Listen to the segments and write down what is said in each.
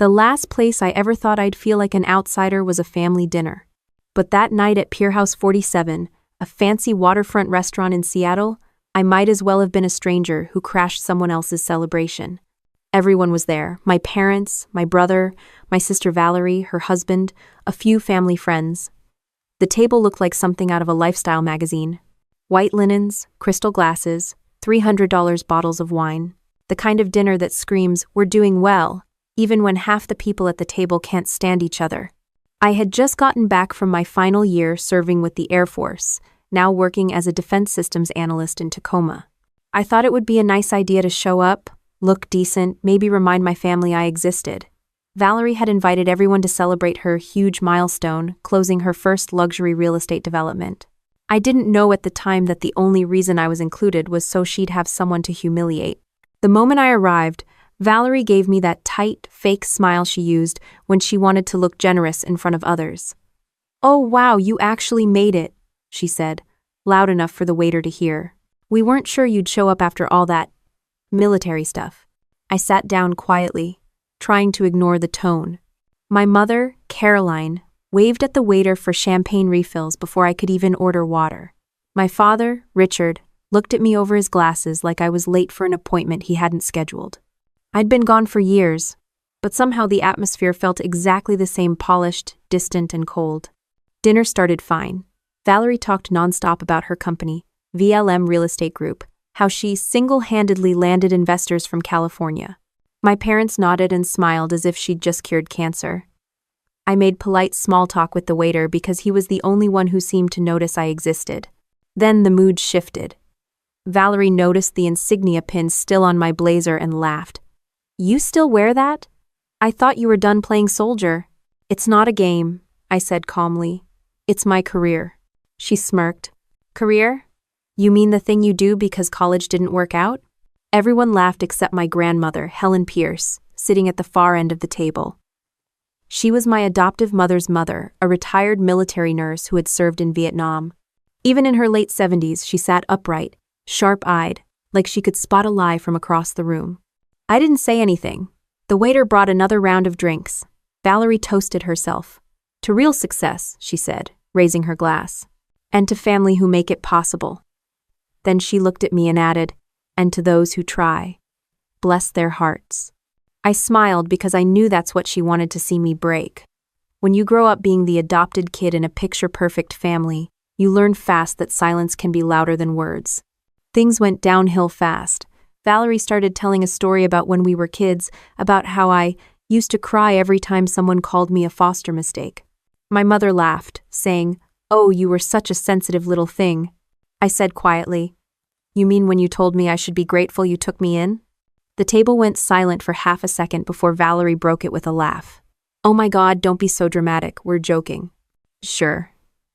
The last place I ever thought I'd feel like an outsider was a family dinner. But that night at Pier House 47, a fancy waterfront restaurant in Seattle, I might as well have been a stranger who crashed someone else's celebration. Everyone was there: my parents, my brother, my sister Valerie, her husband, a few family friends. The table looked like something out of a lifestyle magazine. White linens, crystal glasses, $300 bottles of wine. The kind of dinner that screams, "We're doing well," even when half the people at the table can't stand each other. I had just gotten back from my final year serving with the Air Force, now working as a defense systems analyst in Tacoma. I thought it would be a nice idea to show up, look decent, maybe remind my family I existed. Valerie had invited everyone to celebrate her huge milestone, closing her first luxury real estate development. I didn't know at the time that the only reason I was included was so she'd have someone to humiliate. The moment I arrived, Valerie gave me that tight, fake smile she used when she wanted to look generous in front of others. "Oh wow, you actually made it," she said, loud enough for the waiter to hear. "We weren't sure you'd show up after all that military stuff." I sat down quietly, trying to ignore the tone. My mother, Caroline, waved at the waiter for champagne refills before I could even order water. My father, Richard, looked at me over his glasses like I was late for an appointment he hadn't scheduled. I'd been gone for years, but somehow the atmosphere felt exactly the same: polished, distant, and cold. Dinner started fine. Valerie talked nonstop about her company, VLM Real Estate Group, how she single-handedly landed investors from California. My parents nodded and smiled as if she'd just cured cancer. I made polite small talk with the waiter because he was the only one who seemed to notice I existed. Then the mood shifted. Valerie noticed the insignia pin still on my blazer and laughed. "You still wear that? I thought you were done playing soldier." "It's not a game," I said calmly. "It's my career." She smirked. "Career? You mean the thing you do because college didn't work out?" Everyone laughed except my grandmother, Helen Pierce, sitting at the far end of the table. She was my adoptive mother's mother, a retired military nurse who had served in Vietnam. Even in her late 70s, she sat upright, sharp-eyed, like she could spot a lie from across the room. I didn't say anything. The waiter brought another round of drinks. Valerie toasted herself. "To real success," she said, raising her glass. "And to family who make it possible." Then she looked at me and added, "And to those who try. Bless their hearts." I smiled because I knew that's what she wanted to see me break. When you grow up being the adopted kid in a picture-perfect family, you learn fast that silence can be louder than words. Things went downhill fast. Valerie started telling a story about when we were kids, about how I used to cry every time someone called me a foster mistake. My mother laughed, saying, "Oh, you were such a sensitive little thing." I said quietly, "You mean when you told me I should be grateful you took me in?" The table went silent for half a second before Valerie broke it with a laugh. "Oh my God, don't be so dramatic, we're joking." "Sure,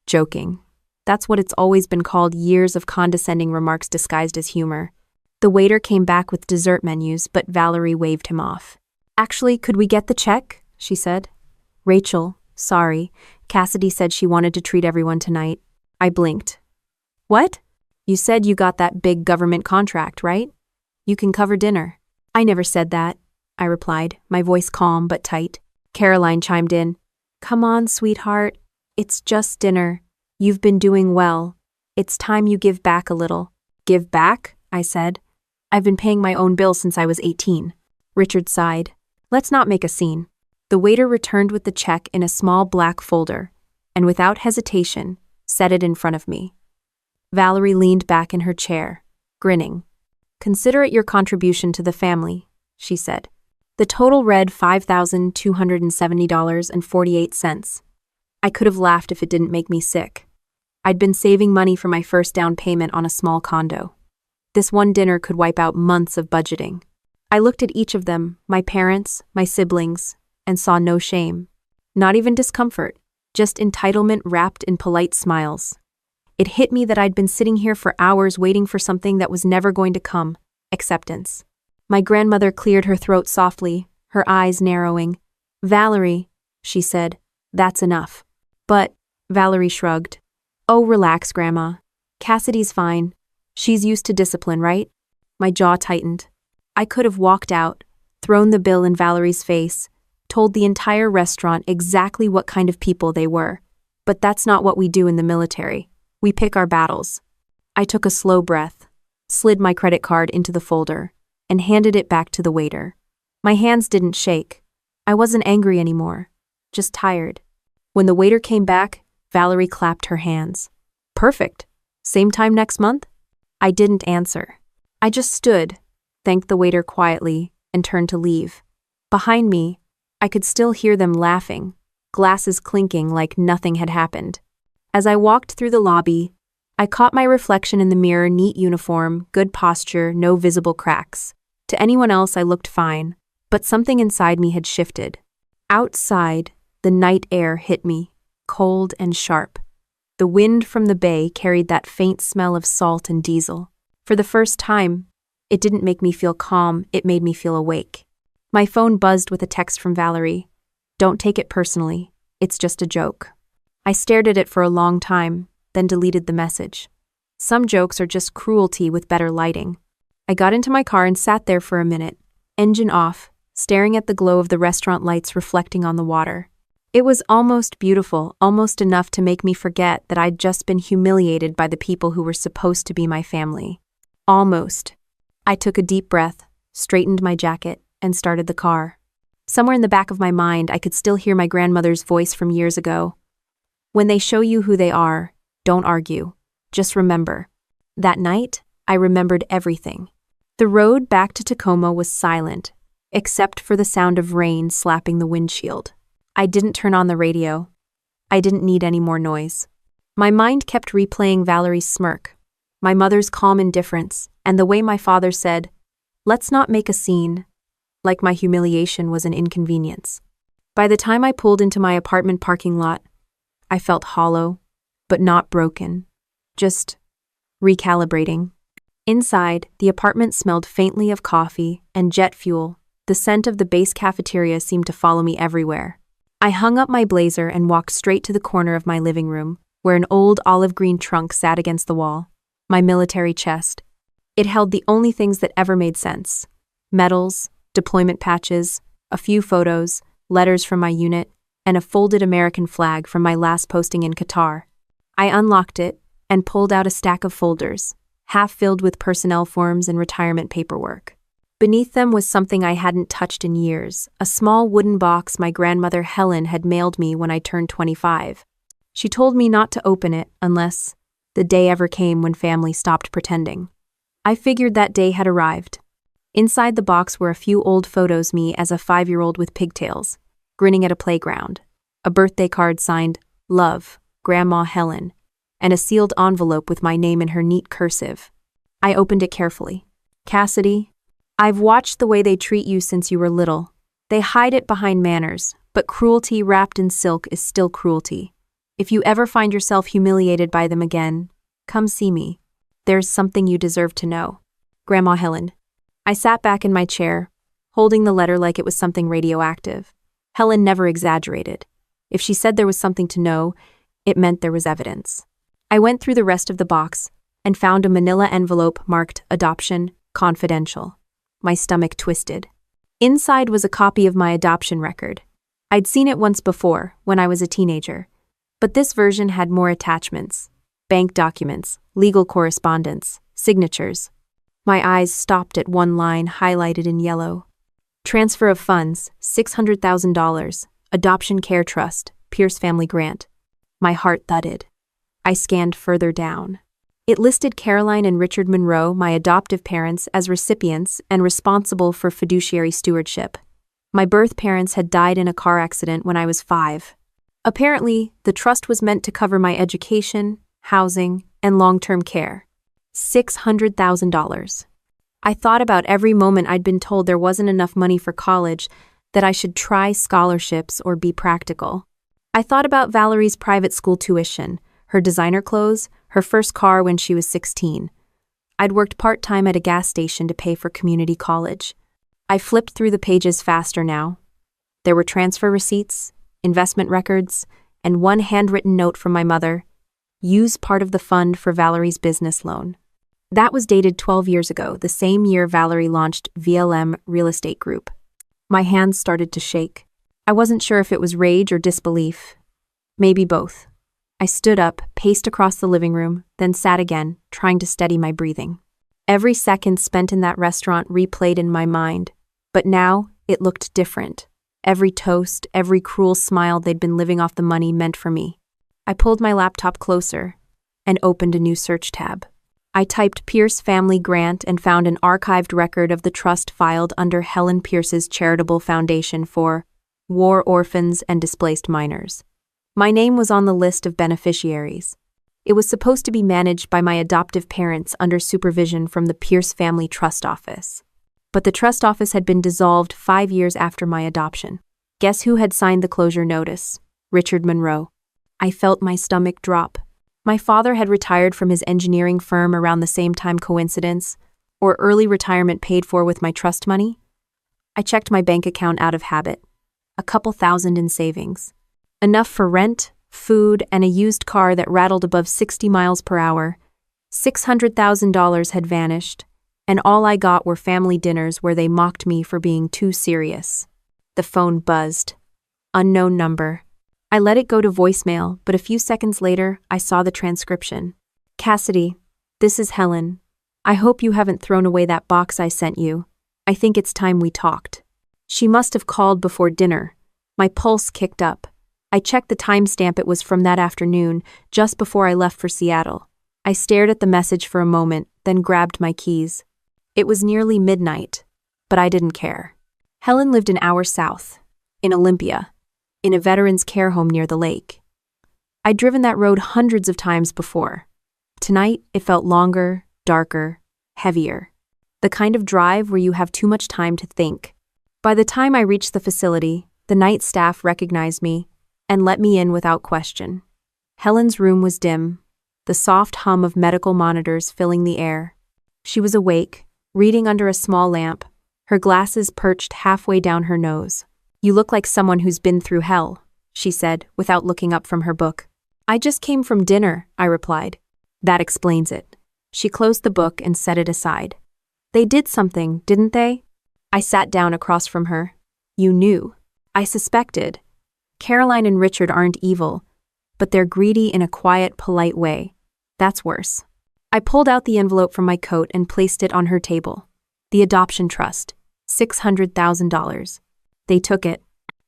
joking. That's what it's always been called, years of condescending remarks disguised as humor." The waiter came back with dessert menus, but Valerie waved him off. "Actually, could we get the check?" she said. "Rachel, sorry. Cassidy said she wanted to treat everyone tonight." I blinked. "What? You said you got that big government contract, right? You can cover dinner." "I never said that," I replied, my voice calm but tight. Caroline chimed in. "Come on, sweetheart. It's just dinner. You've been doing well. It's time you give back a little." "Give back?" I said. "I've been paying my own bills since I was 18. Richard sighed. "Let's not make a scene." The waiter returned with the check in a small black folder, and without hesitation, set it in front of me. Valerie leaned back in her chair, grinning. "Consider it your contribution to the family," she said. The total read $5,270.48. I could have laughed if it didn't make me sick. I'd been saving money for my first down payment on a small condo. This one dinner could wipe out months of budgeting. I looked at each of them, my parents, my siblings, and saw no shame. Not even discomfort, just entitlement wrapped in polite smiles. It hit me that I'd been sitting here for hours waiting for something that was never going to come: acceptance. My grandmother cleared her throat softly, her eyes narrowing. "Valerie," she said, "that's enough." "But," Valerie shrugged. "Oh, relax, Grandma. Cassidy's fine. She's used to discipline, right?" My jaw tightened. I could have walked out, thrown the bill in Valerie's face, told the entire restaurant exactly what kind of people they were. But that's not what we do in the military. We pick our battles. I took a slow breath, slid my credit card into the folder, and handed it back to the waiter. My hands didn't shake. I wasn't angry anymore, just tired. When the waiter came back, Valerie clapped her hands. Perfect. Same time next month? I didn't answer. I just stood, thanked the waiter quietly, and turned to leave. Behind me, I could still hear them laughing, glasses clinking like nothing had happened. As I walked through the lobby, I caught my reflection in the mirror, neat uniform, good posture, no visible cracks. To anyone else, I looked fine, but something inside me had shifted. Outside, the night air hit me, cold and sharp. The wind from the bay carried that faint smell of salt and diesel. For the first time, it didn't make me feel calm, it made me feel awake. My phone buzzed with a text from Valerie. Don't take it personally, it's just a joke. I stared at it for a long time, then deleted the message. Some jokes are just cruelty with better lighting. I got into my car and sat there for a minute, engine off, staring at the glow of the restaurant lights reflecting on the water. It was almost beautiful, almost enough to make me forget that I'd just been humiliated by the people who were supposed to be my family. Almost. I took a deep breath, straightened my jacket, and started the car. Somewhere in the back of my mind, I could still hear my grandmother's voice from years ago. When they show you who they are, don't argue. Just remember. That night, I remembered everything. The road back to Tacoma was silent, except for the sound of rain slapping the windshield. I didn't turn on the radio. I didn't need any more noise. My mind kept replaying Valerie's smirk, my mother's calm indifference, and the way my father said, "Let's not make a scene," like my humiliation was an inconvenience. By the time I pulled into my apartment parking lot, I felt hollow, but not broken, just recalibrating. Inside, the apartment smelled faintly of coffee and jet fuel. The scent of the base cafeteria seemed to follow me everywhere. I hung up my blazer and walked straight to the corner of my living room, where an old olive green trunk sat against the wall. My military chest. It held the only things that ever made sense. Medals, deployment patches, a few photos, letters from my unit, and a folded American flag from my last posting in Qatar. I unlocked it and pulled out a stack of folders, half filled with personnel forms and retirement paperwork. Beneath them was something I hadn't touched in years, a small wooden box my grandmother Helen had mailed me when I turned 25. She told me not to open it unless the day ever came when family stopped pretending. I figured that day had arrived. Inside the box were a few old photos me as a 5-year-old with pigtails, grinning at a playground, a birthday card signed, "Love, Grandma Helen," and a sealed envelope with my name in her neat cursive. I opened it carefully. "Cassidy, I've watched the way they treat you since you were little. They hide it behind manners, but cruelty wrapped in silk is still cruelty. If you ever find yourself humiliated by them again, come see me. There's something you deserve to know. Grandma Helen." I sat back in my chair, holding the letter like it was something radioactive. Helen never exaggerated. If she said there was something to know, it meant there was evidence. I went through the rest of the box and found a manila envelope marked "Adoption, Confidential." My stomach twisted. Inside was a copy of my adoption record. I'd seen it once before, when I was a teenager. But this version had more attachments: bank documents, legal correspondence, signatures. My eyes stopped at one line highlighted in yellow. Transfer of funds, $600,000, Adoption Care Trust, Pierce Family Grant. My heart thudded. I scanned further down. It listed Caroline and Richard Monroe, my adoptive parents, as recipients and responsible for fiduciary stewardship. My birth parents had died in a car accident when I was 5. Apparently, the trust was meant to cover my education, housing, and long-term care. $600,000. I thought about every moment I'd been told there wasn't enough money for college, that I should try scholarships or be practical. I thought about Valerie's private school tuition, her designer clothes, her first car when she was 16. I'd worked part-time at a gas station to pay for community college. I flipped through the pages faster now. There were transfer receipts, investment records, and one handwritten note from my mother: "Use part of the fund for Valerie's business loan." That was dated 12 years ago, the same year Valerie launched VLM Real Estate Group. My hands started to shake. I wasn't sure if it was rage or disbelief. Maybe both. I stood up, paced across the living room, then sat again, trying to steady my breathing. Every second spent in that restaurant replayed in my mind, but now it looked different. Every toast, every cruel smile they'd been living off the money meant for me. I pulled my laptop closer and opened a new search tab. I typed Pierce Family Grant and found an archived record of the trust filed under Helen Pierce's charitable foundation for war orphans and displaced minors. My name was on the list of beneficiaries. It was supposed to be managed by my adoptive parents under supervision from the Pierce Family Trust Office. But the trust office had been dissolved 5 years after my adoption. Guess who had signed the closure notice? Richard Monroe. I felt my stomach drop. My father had retired from his engineering firm around the same time. Coincidence? Or early retirement paid for with my trust money? I checked my bank account out of habit. A couple thousand in savings. Enough for rent, food, and a used car that rattled above 60 miles per hour. $600,000 had vanished, and all I got were family dinners where they mocked me for being too serious. The phone buzzed. Unknown number. I let it go to voicemail, but a few seconds later, I saw the transcription. Cassidy, this is Helen. I hope you haven't thrown away that box I sent you. I think it's time we talked. She must have called before dinner. My pulse kicked up. I checked the timestamp. It was from that afternoon, just before I left for Seattle. I stared at the message for a moment, then grabbed my keys. It was nearly midnight, but I didn't care. Helen lived an hour south, in Olympia, in a veterans' care home near the lake. I'd driven that road hundreds of times before. Tonight, it felt longer, darker, heavier. The kind of drive where you have too much time to think. By the time I reached the facility, the night staff recognized me and let me in without question. Helen's room was dim, the soft hum of medical monitors filling the air. She was awake, reading under a small lamp, her glasses perched halfway down her nose. You look like someone who's been through hell, she said, without looking up from her book. I just came from dinner, I replied. That explains it. She closed the book and set it aside. They did something, didn't they? I sat down across from her. You knew. I suspected. Caroline and Richard aren't evil, but they're greedy in a quiet, polite way. That's worse. I pulled out the envelope from my coat and placed it on her table. The adoption trust. $600,000. They took it.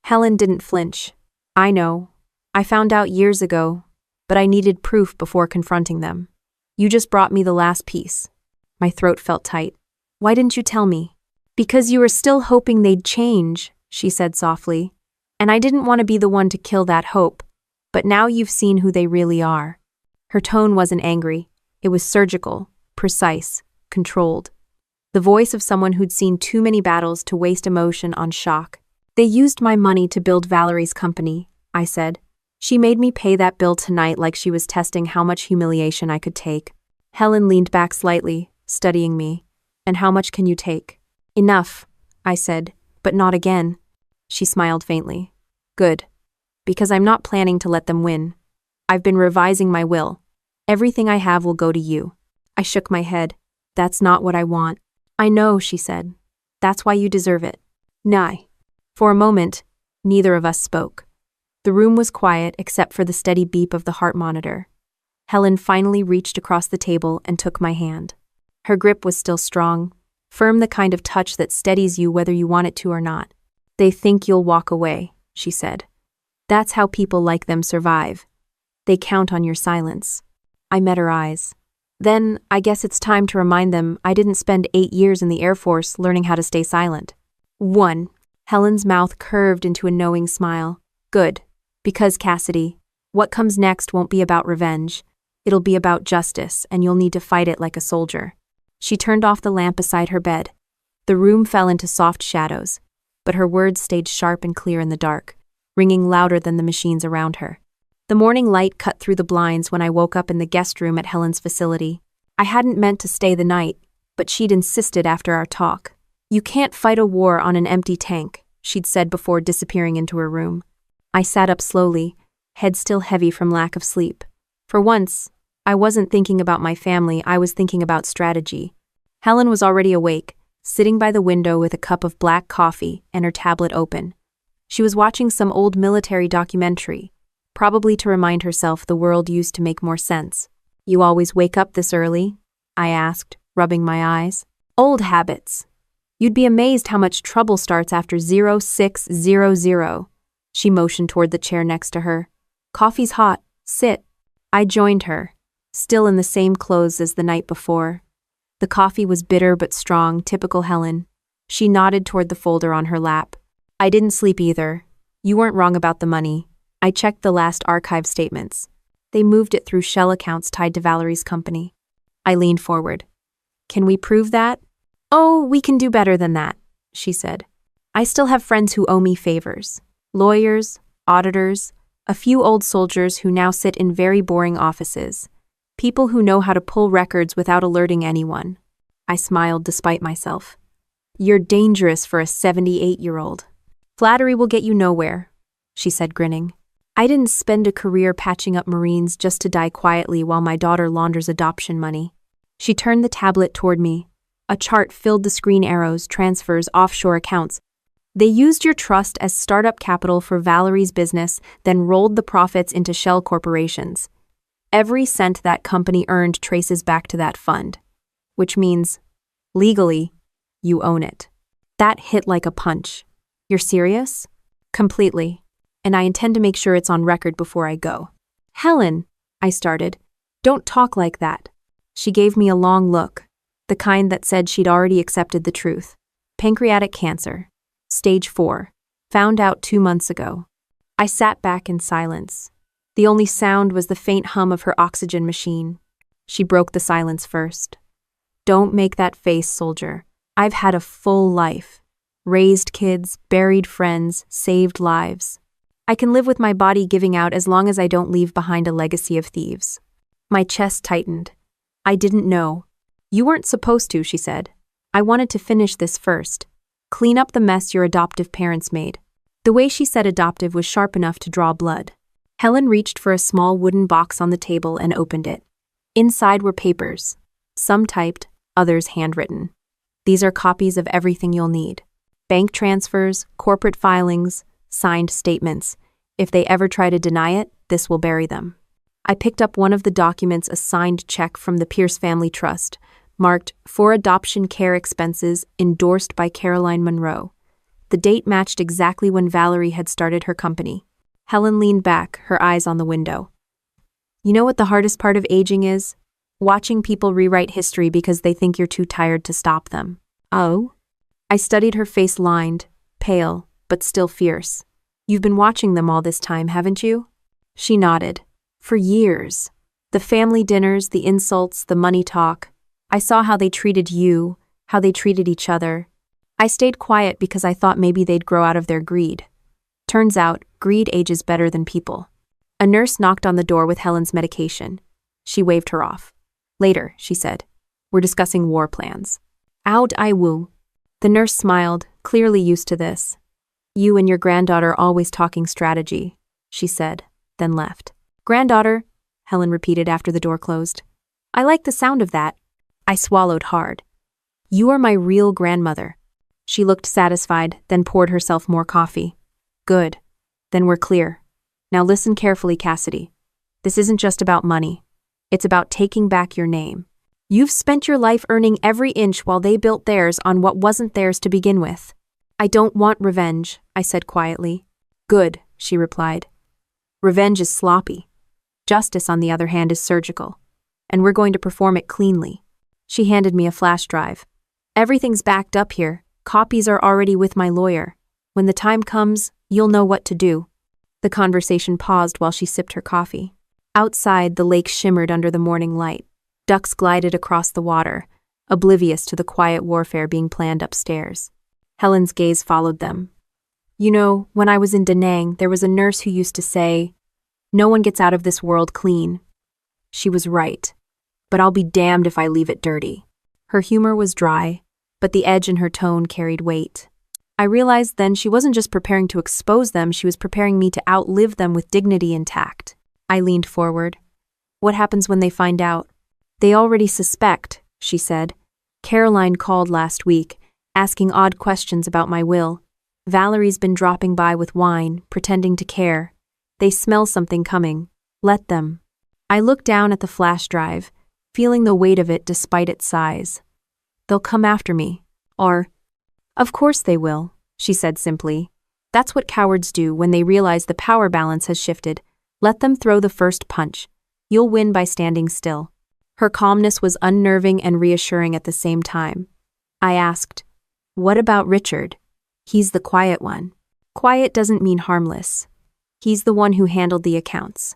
Helen didn't flinch. I know. I found out years ago, but I needed proof before confronting them. You just brought me the last piece. My throat felt tight. Why didn't you tell me? Because you were still hoping they'd change, she said softly. And I didn't want to be the one to kill that hope. But now you've seen who they really are. Her tone wasn't angry. It was surgical, precise, controlled. The voice of someone who'd seen too many battles to waste emotion on shock. They used my money to build Valerie's company, I said. She made me pay that bill tonight like she was testing how much humiliation I could take. Helen leaned back slightly, studying me. And how much can you take? Enough, I said, but not again. She smiled faintly. Good. Because I'm not planning to let them win. I've been revising my will. Everything I have will go to you. I shook my head. That's not what I want. I know, she said. That's why you deserve it. Nah. For a moment, neither of us spoke. The room was quiet except for the steady beep of the heart monitor. Helen finally reached across the table and took my hand. Her grip was still strong, firm, the kind of touch that steadies you whether you want it to or not. They think you'll walk away, she said. That's how people like them survive. They count on your silence. I met her eyes. Then, I guess it's time to remind them I didn't spend 8 years in the Air Force learning how to stay silent. 1. Helen's mouth curved into a knowing smile. Good. Because, Cassidy, what comes next won't be about revenge. It'll be about justice, and you'll need to fight it like a soldier. She turned off the lamp beside her bed. The room fell into soft shadows, but her words stayed sharp and clear in the dark, ringing louder than the machines around her. The morning light cut through the blinds when I woke up in the guest room at Helen's facility. I hadn't meant to stay the night, but she'd insisted after our talk. You can't fight a war on an empty tank, she'd said before disappearing into her room. I sat up slowly, head still heavy from lack of sleep. For once, I wasn't thinking about my family, I was thinking about strategy. Helen was already awake, sitting by the window with a cup of black coffee and her tablet open. She was watching some old military documentary, probably to remind herself the world used to make more sense. "You always wake up this early?" I asked, rubbing my eyes. "Old habits. You'd be amazed how much trouble starts after 0600. She motioned toward the chair next to her. "Coffee's hot. Sit." I joined her, still in the same clothes as the night before. The coffee was bitter but strong, typical Helen. She nodded toward the folder on her lap. "I didn't sleep either. You weren't wrong about the money. I checked the last archive statements. They moved it through shell accounts tied to Valerie's company." I leaned forward. "Can we prove that?" "Oh, we can do better than that," she said. "I still have friends who owe me favors. Lawyers, auditors, a few old soldiers who now sit in very boring offices. People who know how to pull records without alerting anyone." I smiled despite myself. "You're dangerous for a 78-year-old. "Flattery will get you nowhere," she said, grinning. "I didn't spend a career patching up Marines just to die quietly while my daughter launders adoption money." She turned the tablet toward me. A chart filled the screen: arrows, transfers, offshore accounts. "They used your trust as startup capital for Valerie's business, then rolled the profits into shell corporations. Every cent that company earned traces back to that fund. Which means, legally, you own it." That hit like a punch. "You're serious?" "Completely. And I intend to make sure it's on record before I go." "Helen," I started. "Don't talk like that." She gave me a long look, the kind that said she'd already accepted the truth. "Pancreatic cancer. Stage 4. Found out 2 months ago." I sat back in silence. The only sound was the faint hum of her oxygen machine. She broke the silence first. "Don't make that face, soldier. I've had a full life. Raised kids, buried friends, saved lives. I can live with my body giving out as long as I don't leave behind a legacy of thieves." My chest tightened. "I didn't know." "You weren't supposed to," she said. "I wanted to finish this first. Clean up the mess your adoptive parents made." The way she said adoptive was sharp enough to draw blood. Helen reached for a small wooden box on the table and opened it. Inside were papers, some typed, others handwritten. "These are copies of everything you'll need. Bank transfers, corporate filings, signed statements. If they ever try to deny it, this will bury them." I picked up one of the documents, a signed check from the Pierce Family Trust, marked "For Adoption Care Expenses, endorsed by Caroline Monroe." The date matched exactly when Valerie had started her company. Helen leaned back, her eyes on the window. "You know what the hardest part of aging is? Watching people rewrite history because they think you're too tired to stop them." "Oh?" I studied her face, lined, pale, but still fierce. "You've been watching them all this time, haven't you?" She nodded. "For years. The family dinners, the insults, the money talk. I saw how they treated you, how they treated each other. I stayed quiet because I thought maybe they'd grow out of their greed. Turns out, greed ages better than people." A nurse knocked on the door with Helen's medication. She waved her off. "Later," she said. "We're discussing war plans." "Oud I woo." The nurse smiled, clearly used to this. "You and your granddaughter always talking strategy," she said, then left. "Granddaughter," Helen repeated after the door closed. "I like the sound of that." I swallowed hard. "You are my real grandmother." She looked satisfied, then poured herself more coffee. "Good. Then we're clear. Now listen carefully, Cassidy. This isn't just about money. It's about taking back your name. You've spent your life earning every inch while they built theirs on what wasn't theirs to begin with." "I don't want revenge," I said quietly. "Good," she replied. "Revenge is sloppy. Justice, on the other hand, is surgical. And we're going to perform it cleanly." She handed me a flash drive. "Everything's backed up here. Copies are already with my lawyer. When the time comes, you'll know what to do." The conversation paused while she sipped her coffee. Outside, the lake shimmered under the morning light. Ducks glided across the water, oblivious to the quiet warfare being planned upstairs. Helen's gaze followed them. "You know, when I was in Da Nang, there was a nurse who used to say, 'No one gets out of this world clean.' She was right. But I'll be damned if I leave it dirty." Her humor was dry, but the edge in her tone carried weight. I realized then she wasn't just preparing to expose them, she was preparing me to outlive them with dignity intact. I leaned forward. "What happens when they find out?" "They already suspect," she said. "Caroline called last week, asking odd questions about my will. Valerie's been dropping by with wine, pretending to care. They smell something coming. Let them. I look down at the flash drive, feeling the weight of it despite its size. They'll come after me. Or, of course they will, she said simply. That's what cowards do when they realize the power balance has shifted. Let them throw the first punch. You'll win by standing still. Her calmness was unnerving and reassuring at the same time. I asked, what about Richard? He's the quiet one. Quiet doesn't mean harmless. He's the one who handled the accounts.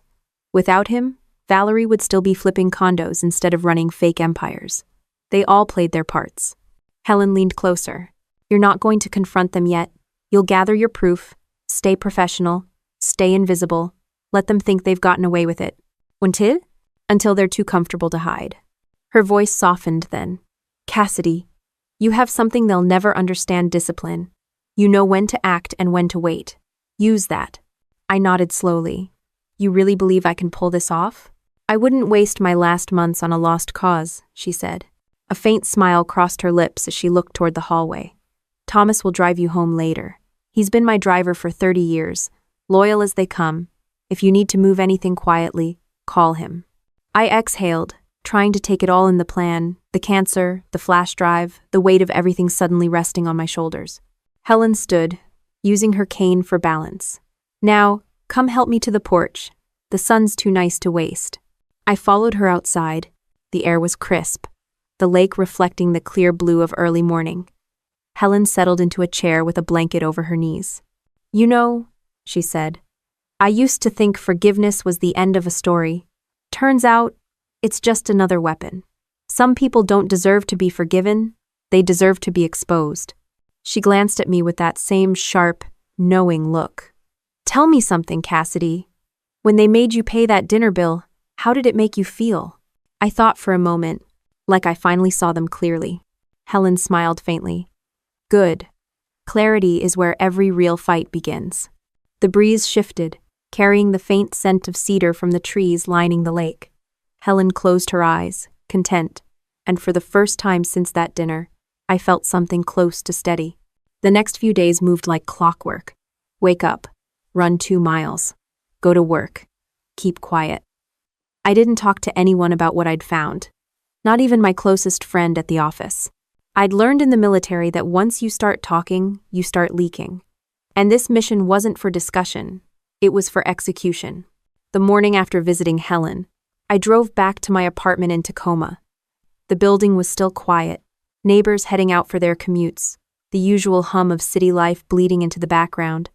Without him, Valerie would still be flipping condos instead of running fake empires. They all played their parts. Helen leaned closer. You're not going to confront them yet. You'll gather your proof, stay professional, stay invisible, let them think they've gotten away with it. Until? Until they're too comfortable to hide. Her voice softened then. Cassidy, you have something they'll never understand: discipline. You know when to act and when to wait. Use that. I nodded slowly. You really believe I can pull this off? I wouldn't waste my last months on a lost cause, she said. A faint smile crossed her lips as she looked toward the hallway. Thomas will drive you home later. He's been my driver for 30 years, loyal as they come. If you need to move anything quietly, call him. I exhaled, trying to take it all in: the plan, the cancer, the flash drive, the weight of everything suddenly resting on my shoulders. Helen stood, using her cane for balance. Now, come help me to the porch. The sun's too nice to waste. I followed her outside. The air was crisp, the lake reflecting the clear blue of early morning. Helen settled into a chair with a blanket over her knees. You know, she said, I used to think forgiveness was the end of a story. Turns out, it's just another weapon. Some people don't deserve to be forgiven, they deserve to be exposed. She glanced at me with that same sharp, knowing look. Tell me something, Cassidy. When they made you pay that dinner bill, how did it make you feel? I thought for a moment, like I finally saw them clearly. Helen smiled faintly. Good. Clarity is where every real fight begins. The breeze shifted, carrying the faint scent of cedar from the trees lining the lake. Helen closed her eyes, content, and for the first time since that dinner, I felt something close to steady. The next few days moved like clockwork. Wake up, run 2 miles, go to work, keep quiet. I didn't talk to anyone about what I'd found, not even my closest friend at the office. I'd learned in the military that once you start talking, you start leaking. And this mission wasn't for discussion, it was for execution. The morning after visiting Helen, I drove back to my apartment in Tacoma. The building was still quiet, neighbors heading out for their commutes, the usual hum of city life bleeding into the background.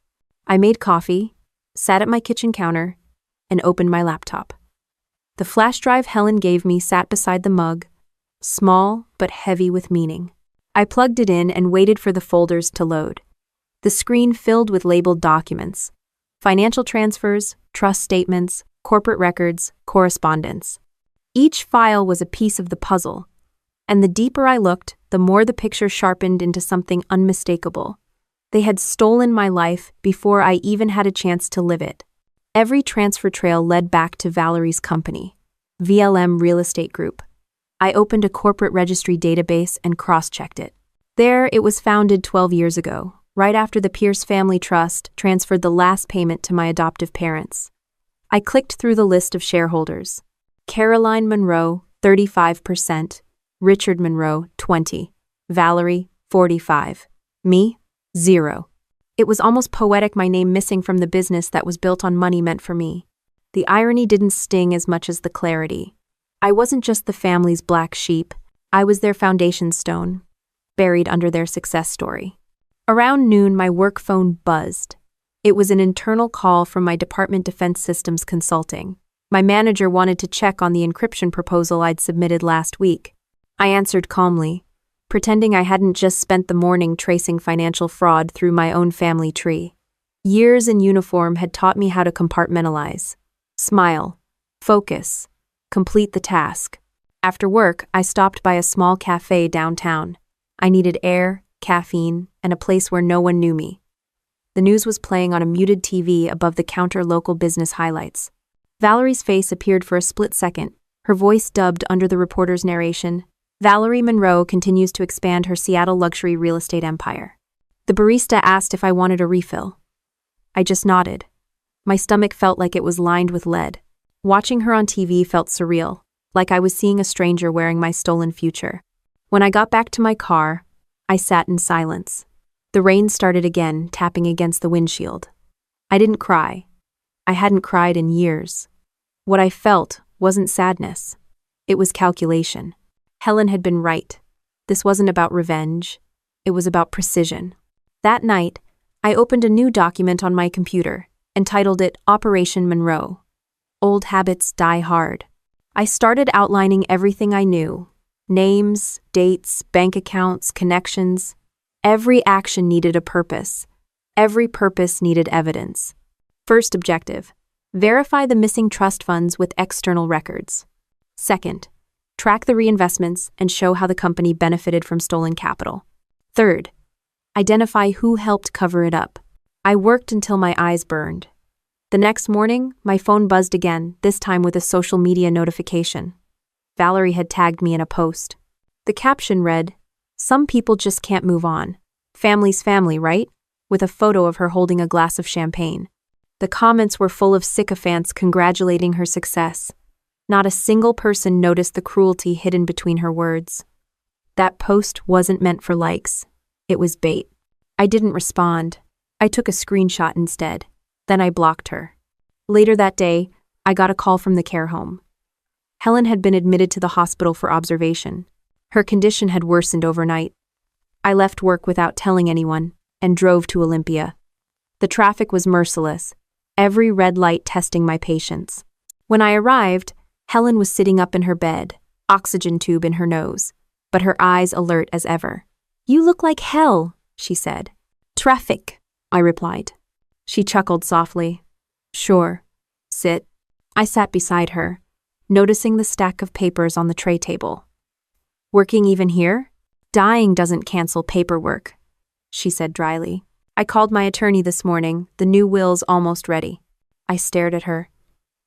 I made coffee, sat at my kitchen counter, and opened my laptop. The flash drive Helen gave me sat beside the mug, small but heavy with meaning. I plugged it in and waited for the folders to load. The screen filled with labeled documents: financial transfers, trust statements, corporate records, correspondence. Each file was a piece of the puzzle, and the deeper I looked, the more the picture sharpened into something unmistakable. They had stolen my life before I even had a chance to live it. Every transfer trail led back to Valerie's company, VLM Real Estate Group. I opened a corporate registry database and cross-checked it. There, it was founded 12 years ago, right after the Pierce Family Trust transferred the last payment to my adoptive parents. I clicked through the list of shareholders. Caroline Monroe, 35%, Richard Monroe, 20%, Valerie, 45%, me, 0%. It was almost poetic, my name missing from the business that was built on money meant for me. The irony didn't sting as much as the clarity. I wasn't just the family's black sheep, I was their foundation stone, buried under their success story. Around noon, my work phone buzzed. It was an internal call from my Department Defense Systems Consulting. My manager wanted to check on the encryption proposal I'd submitted last week. I answered calmly, pretending I hadn't just spent the morning tracing financial fraud through my own family tree. Years in uniform had taught me how to compartmentalize, smile, focus, complete the task. After work, I stopped by a small cafe downtown. I needed air, caffeine, and a place where no one knew me. The news was playing on a muted TV above the counter local business highlights. Valerie's face appeared for a split second, her voice dubbed under the reporter's narration. Valerie Monroe continues to expand her Seattle luxury real estate empire. The barista asked if I wanted a refill. I just nodded. My stomach felt like it was lined with lead. Watching her on TV felt surreal, like I was seeing a stranger wearing my stolen future. When I got back to my car, I sat in silence. The rain started again, tapping against the windshield. I didn't cry. I hadn't cried in years. What I felt wasn't sadness. It was calculation. Helen had been right. This wasn't about revenge. It was about precision. That night, I opened a new document on my computer and titled it Operation Monroe. Old habits die hard. I started outlining everything I knew. Names, dates, bank accounts, connections. Every action needed a purpose. Every purpose needed evidence. First objective: verify the missing trust funds with external records. Second, track the reinvestments and show how the company benefited from stolen capital. Third, identify who helped cover it up. I worked until my eyes burned. The next morning, my phone buzzed again, this time with a social media notification. Valerie had tagged me in a post. The caption read, "Some people just can't move on. Family's family, right?" with a photo of her holding a glass of champagne. The comments were full of sycophants congratulating her success. Not a single person noticed the cruelty hidden between her words. That post wasn't meant for likes. It was bait. I didn't respond. I took a screenshot instead. Then I blocked her. Later that day, I got a call from the care home. Helen had been admitted to the hospital for observation. Her condition had worsened overnight. I left work without telling anyone and drove to Olympia. The traffic was merciless, every red light testing my patience. When I arrived, Helen was sitting up in her bed, oxygen tube in her nose, but her eyes alert as ever. "You look like hell," she said. "Traffic," I replied. She chuckled softly. "Sure. Sit." I sat beside her, noticing the stack of papers on the tray table. "Working even here? Dying doesn't cancel paperwork," she said dryly. "I called my attorney this morning. The new will's almost ready." I stared at her.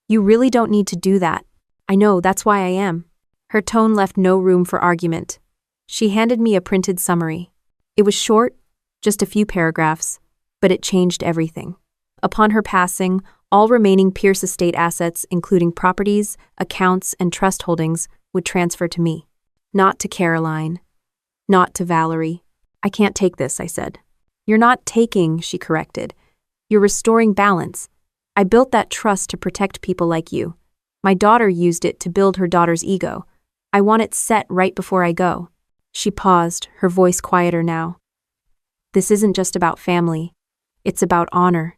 "You really don't need to do that." "I know, that's why I am." Her tone left no room for argument. She handed me a printed summary. It was short, just a few paragraphs, but it changed everything. Upon her passing, all remaining Pierce estate assets, including properties, accounts, and trust holdings, would transfer to me. Not to Caroline. Not to Valerie. "I can't take this," I said. "You're not taking," she corrected. "You're restoring balance. I built that trust to protect people like you. My daughter used it to build her daughter's ego. I want it set right before I go." She paused, her voice quieter now. "This isn't just about family. It's about honor.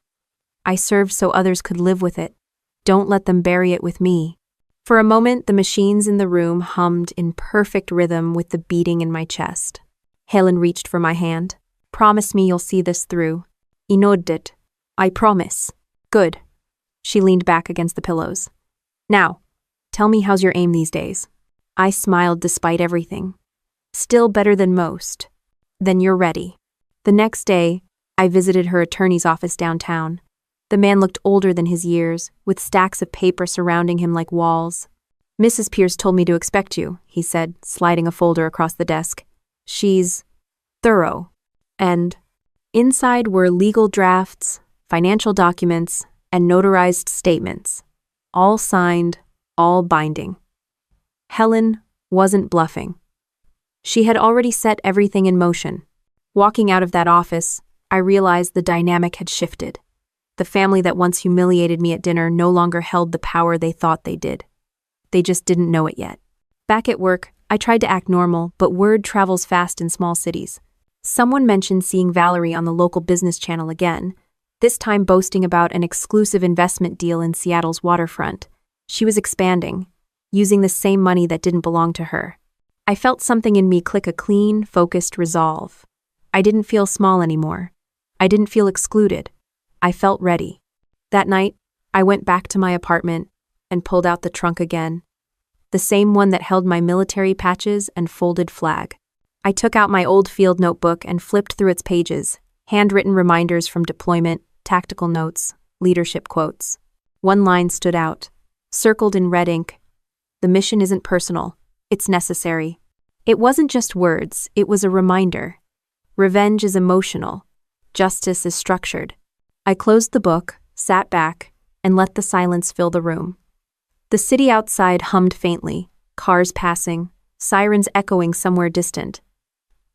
I served so others could live with it. Don't let them bury it with me." For a moment, the machines in the room hummed in perfect rhythm with the beating in my chest. Helen reached for my hand. "Promise me you'll see this through." I nodded. "I promise." "Good." She leaned back against the pillows. "Now, tell me, how's your aim these days?" I smiled despite everything. "Still better than most." "Then you're ready." The next day, I visited her attorney's office downtown. The man looked older than his years, with stacks of paper surrounding him like walls. "Mrs. Pierce told me to expect you," he said, sliding a folder across the desk. "She's thorough." And inside were legal drafts, financial documents, and notarized statements. All signed, all binding. Helen wasn't bluffing. She had already set everything in motion. Walking out of that office, I realized the dynamic had shifted. The family that once humiliated me at dinner no longer held the power they thought they did. They just didn't know it yet. Back at work, I tried to act normal, but word travels fast in small cities. Someone mentioned seeing Valerie on the local business channel again, this time boasting about an exclusive investment deal in Seattle's waterfront. She was expanding, using the same money that didn't belong to her. I felt something in me click a clean, focused resolve. I didn't feel small anymore. I didn't feel excluded. I felt ready. That night, I went back to my apartment and pulled out the trunk again, the same one that held my military patches and folded flag. I took out my old field notebook and flipped through its pages, handwritten reminders from deployment, tactical notes, leadership quotes. One line stood out, circled in red ink. "The mission isn't personal, it's necessary." It wasn't just words, it was a reminder. Revenge is emotional, Justice is structured. I closed the book, sat back, and let the silence fill the room. The city outside hummed faintly, cars passing, sirens echoing somewhere distant.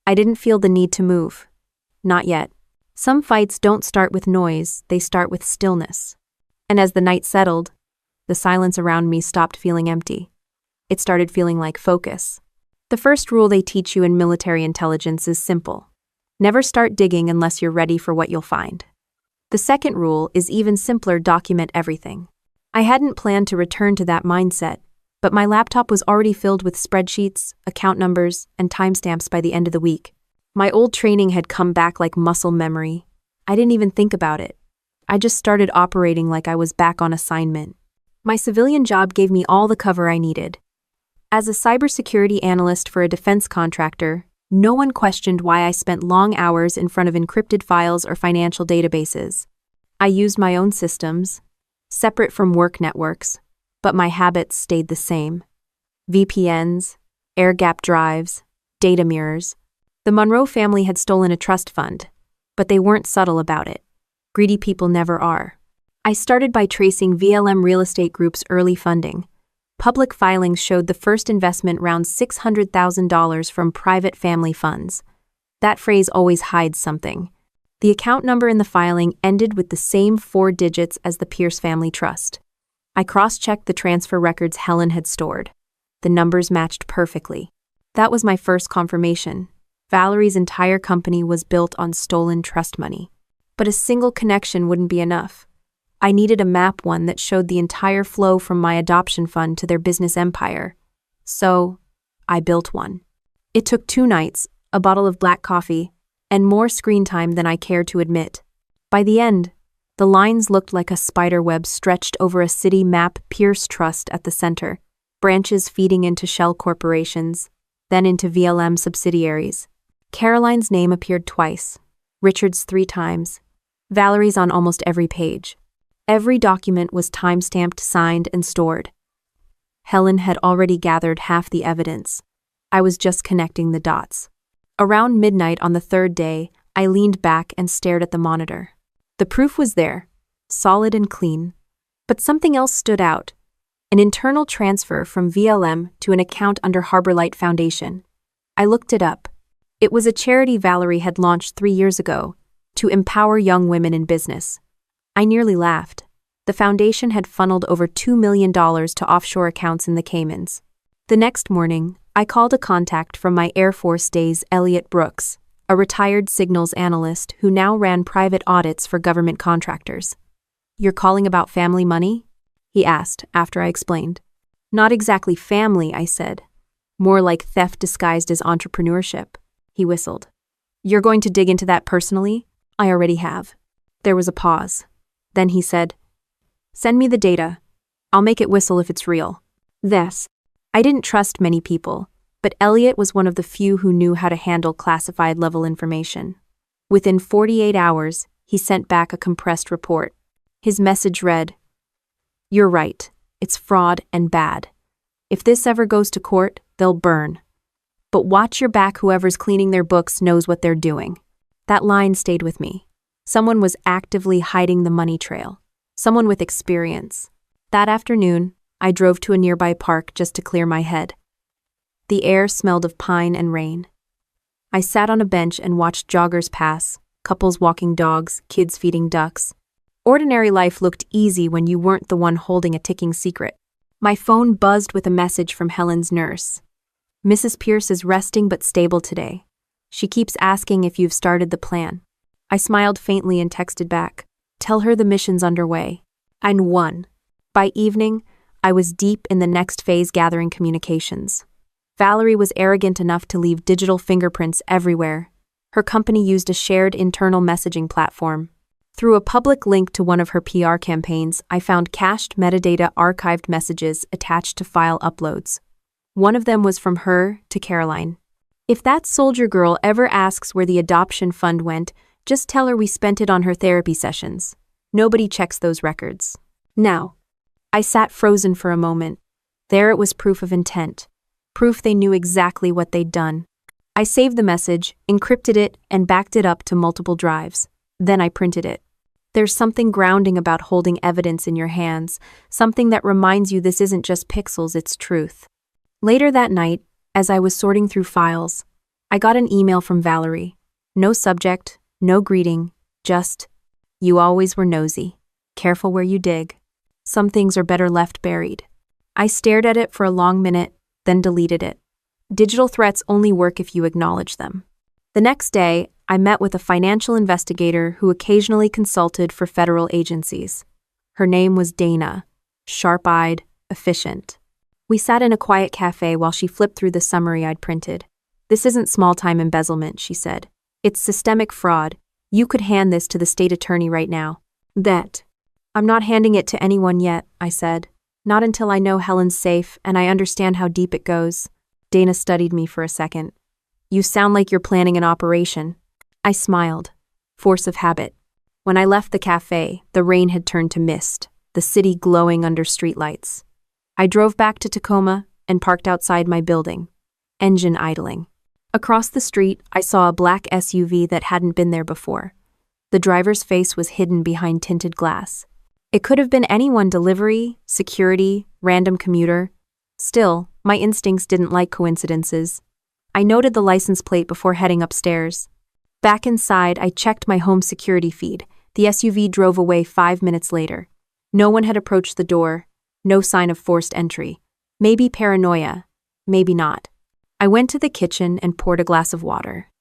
I didn't feel the need to move. Not yet. Some fights don't start with noise, they start with stillness. And as the night settled, the silence around me stopped feeling empty. It started feeling like focus. The first rule they teach you in military intelligence is simple. Never start digging unless you're ready for what you'll find. The second rule is even simpler: document everything. I hadn't planned to return to that mindset, but my laptop was already filled with spreadsheets, account numbers, and timestamps by the end of the week. My old training had come back like muscle memory. I didn't even think about it. I just started operating like I was back on assignment. My civilian job gave me all the cover I needed. As a cybersecurity analyst for a defense contractor, no one questioned why I spent long hours in front of encrypted files or financial databases. I used my own systems, separate from work networks, but my habits stayed the same. VPNs, air-gapped drives, data mirrors. The Monroe family had stolen a trust fund, but they weren't subtle about it. Greedy people never are. I started by tracing VLM Real Estate Group's early funding. Public filings showed the first investment round $600,000 from private family funds. That phrase always hides something. The account number in the filing ended with the same 4 digits as the Pierce Family Trust. I cross-checked the transfer records Helen had stored. The numbers matched perfectly. That was my first confirmation. Valerie's entire company was built on stolen trust money. But a single connection wouldn't be enough. I needed a map, one that showed the entire flow from my adoption fund to their business empire. So, I built one. It took 2 nights, a bottle of black coffee, and more screen time than I cared to admit. By the end, the lines looked like a spider web stretched over a city map, Pierce Trust at the center, branches feeding into shell corporations, then into VLM subsidiaries. Caroline's name appeared twice, Richard's 3 times, Valerie's on almost every page. Every document was time-stamped, signed, and stored. Helen had already gathered half the evidence. I was just connecting the dots. Around midnight on the 3rd day, I leaned back and stared at the monitor. The proof was there, solid and clean. But something else stood out. An internal transfer from VLM to an account under Harborlight Foundation. I looked it up. It was a charity Valerie had launched 3 years ago to empower young women in business. I nearly laughed. The foundation had funneled over $2 million to offshore accounts in the Caymans. The next morning, I called a contact from my Air Force days, Elliot Brooks, a retired signals analyst who now ran private audits for government contractors. "You're calling about family money?" he asked after I explained. "Not exactly family," I said. "More like theft disguised as entrepreneurship." He whistled. "You're going to dig into that personally?" "I already have." There was a pause. Then he said, "Send me the data. I'll make it whistle if it's real." This. I didn't trust many people, but Elliot was one of the few who knew how to handle classified level information. Within 48 hours, he sent back a compressed report. His message read, "You're right. It's fraud and bad. If this ever goes to court, they'll burn. But watch your back, whoever's cleaning their books knows what they're doing." That line stayed with me. Someone was actively hiding the money trail. Someone with experience. That afternoon, I drove to a nearby park just to clear my head. The air smelled of pine and rain. I sat on a bench and watched joggers pass, couples walking dogs, kids feeding ducks. Ordinary life looked easy when you weren't the one holding a ticking secret. My phone buzzed with a message from Helen's nurse. "Mrs. Pierce is resting but stable today. She keeps asking if you've started the plan." I smiled faintly and texted back, "Tell her the mission's underway." I'd won. By evening, I was deep in the next phase, gathering communications. Valerie was arrogant enough to leave digital fingerprints everywhere. Her company used a shared internal messaging platform. Through a public link to one of her PR campaigns, I found cached metadata archived messages attached to file uploads. One of them was from her to Caroline. "If that soldier girl ever asks where the adoption fund went, just tell her we spent it on her therapy sessions. Nobody checks those records." Now, I sat frozen for a moment. There it was, proof of intent. Proof they knew exactly what they'd done. I saved the message, encrypted it, and backed it up to multiple drives. Then I printed it. There's something grounding about holding evidence in your hands, something that reminds you this isn't just pixels, it's truth. Later that night, as I was sorting through files, I got an email from Valerie. No subject, no greeting, just, "You always were nosy. Careful where you dig. Some things are better left buried." I stared at it for a long minute, then deleted it. Digital threats only work if you acknowledge them. The next day, I met with a financial investigator who occasionally consulted for federal agencies. Her name was Dana, sharp-eyed, efficient. We sat in a quiet cafe while she flipped through the summary I'd printed. "This isn't small-time embezzlement," she said. "It's systemic fraud. You could hand this to the state attorney right now." "That." "I'm not handing it to anyone yet," I said. "Not until I know Helen's safe and I understand how deep it goes." Dana studied me for a second. "You sound like you're planning an operation." I smiled. Force of habit. When I left the cafe, the rain had turned to mist, the city glowing under streetlights. I drove back to Tacoma and parked outside my building, engine idling. Across the street, I saw a black SUV that hadn't been there before. The driver's face was hidden behind tinted glass. It could have been anyone: delivery, security, random commuter. Still, my instincts didn't like coincidences. I noted the license plate before heading upstairs. Back inside, I checked my home security feed. The SUV drove away 5 minutes later. No one had approached the door, no sign of forced entry. Maybe paranoia, maybe not. I went to the kitchen and poured a glass of water.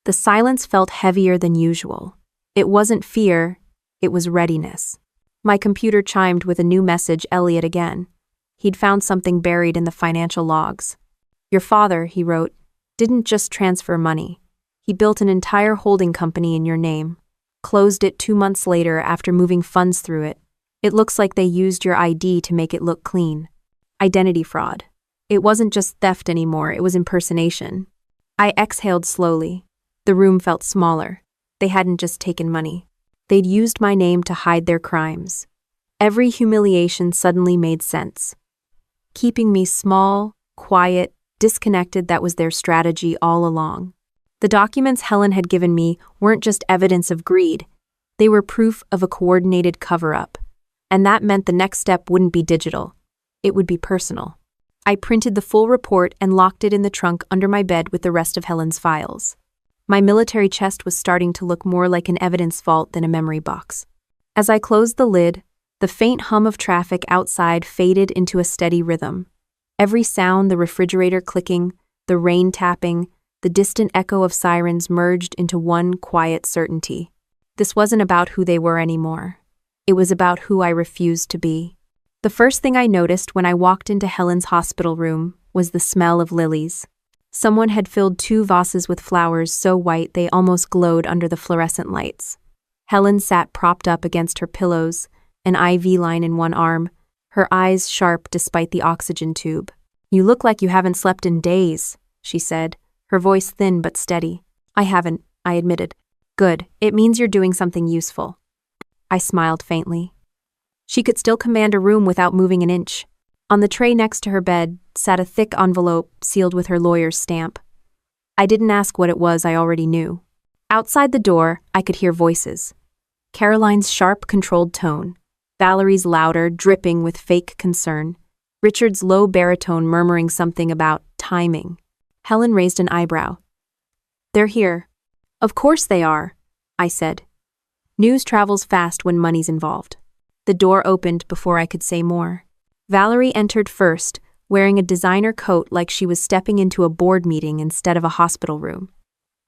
The silence felt heavier than usual. It wasn't fear, it was readiness. My computer chimed with a new message. Elliot again. He'd found something buried in the financial logs. "Your father," he wrote, "didn't just transfer money. He built an entire holding company in your name. Closed it 2 months later after moving funds through it. It looks like they used your ID to make it look clean. Identity fraud. It wasn't just theft anymore, it was impersonation." I exhaled slowly. The room felt smaller. They hadn't just taken money. They'd used my name to hide their crimes. Every humiliation suddenly made sense. Keeping me small, quiet, disconnected, that was their strategy all along. The documents Helen had given me weren't just evidence of greed. They were proof of a coordinated cover-up. And that meant the next step wouldn't be digital. It would be personal. I printed the full report and locked it in the trunk under my bed with the rest of Helen's files. My military chest was starting to look more like an evidence vault than a memory box. As I closed the lid, the faint hum of traffic outside faded into a steady rhythm. Every sound, the refrigerator clicking, the rain tapping, the distant echo of sirens merged into one quiet certainty. This wasn't about who they were anymore. It was about who I refused to be. The first thing I noticed when I walked into Helen's hospital room was the smell of lilies. Someone had filled 2 vases with flowers so white they almost glowed under the fluorescent lights. Helen sat propped up against her pillows, an IV line in one arm, her eyes sharp despite the oxygen tube. "You look like you haven't slept in days," she said, her voice thin but steady. "I haven't," I admitted. "Good, it means you're doing something useful." I smiled faintly. She could still command a room without moving an inch. On the tray next to her bed sat a thick envelope sealed with her lawyer's stamp. I didn't ask what it was, I already knew. Outside the door, I could hear voices. Caroline's sharp, controlled tone, Valerie's louder, dripping with fake concern, Richard's low baritone murmuring something about timing. Helen raised an eyebrow. "They're here." "Of course they are," I said. News travels fast when money's involved. The door opened before I could say more. Valerie entered first, wearing a designer coat like she was stepping into a board meeting instead of a hospital room.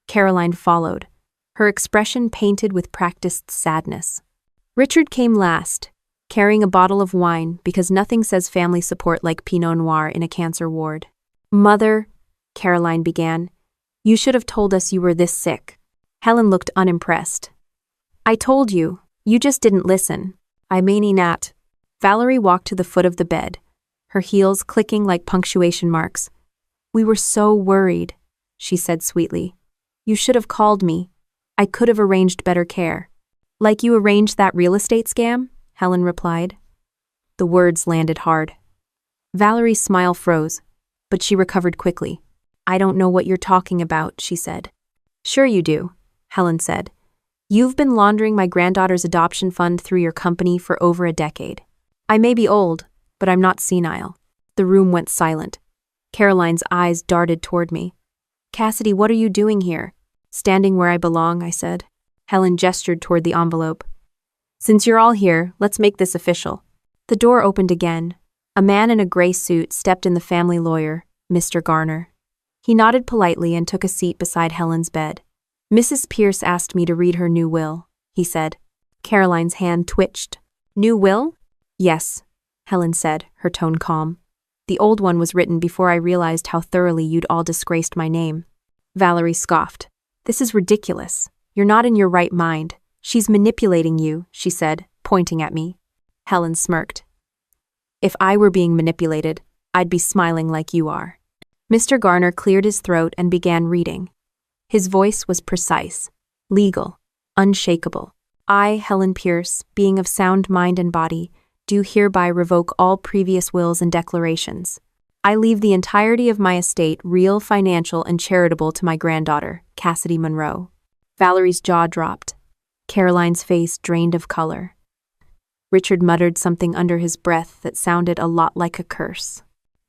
Caroline followed, her expression painted with practiced sadness. Richard came last, carrying a bottle of wine because nothing says family support like Pinot Noir in a cancer ward. "Mother," Caroline began, "you should have told us you were this sick." Helen looked unimpressed. "I told you, you just didn't listen." "I mean not." Valerie walked to the foot of the bed, her heels clicking like punctuation marks. "We were so worried," she said sweetly. "You should have called me. I could have arranged better care." "Like you arranged that real estate scam?" Helen replied. The words landed hard. Valerie's smile froze, but she recovered quickly. "I don't know what you're talking about," she said. "Sure you do," Helen said. You've been laundering my granddaughter's adoption fund through your company for over a decade. I may be old, but I'm not senile. The room went silent. Caroline's eyes darted toward me. Cassidy, what are you doing here? Standing where I belong, I said. Helen gestured toward the envelope. Since you're all here, let's make this official. The door opened again. A man in a gray suit stepped in, the family lawyer, Mr. Garner. He nodded politely and took a seat beside Helen's bed. Mrs. Pierce asked me to read her new will, he said. Caroline's hand twitched. New will? Yes, Helen said, her tone calm. The old one was written before I realized how thoroughly you'd all disgraced my name. Valerie scoffed. This is ridiculous. You're not in your right mind. She's manipulating you, she said, pointing at me. Helen smirked. If I were being manipulated, I'd be smiling like you are. Mr. Garner cleared his throat and began reading. His voice was precise, legal, unshakable. I, Helen Pierce, being of sound mind and body, do hereby revoke all previous wills and declarations. I leave the entirety of my estate, real, financial, and charitable, to my granddaughter, Cassidy Monroe. Valerie's jaw dropped. Caroline's face drained of color. Richard muttered something under his breath that sounded a lot like a curse.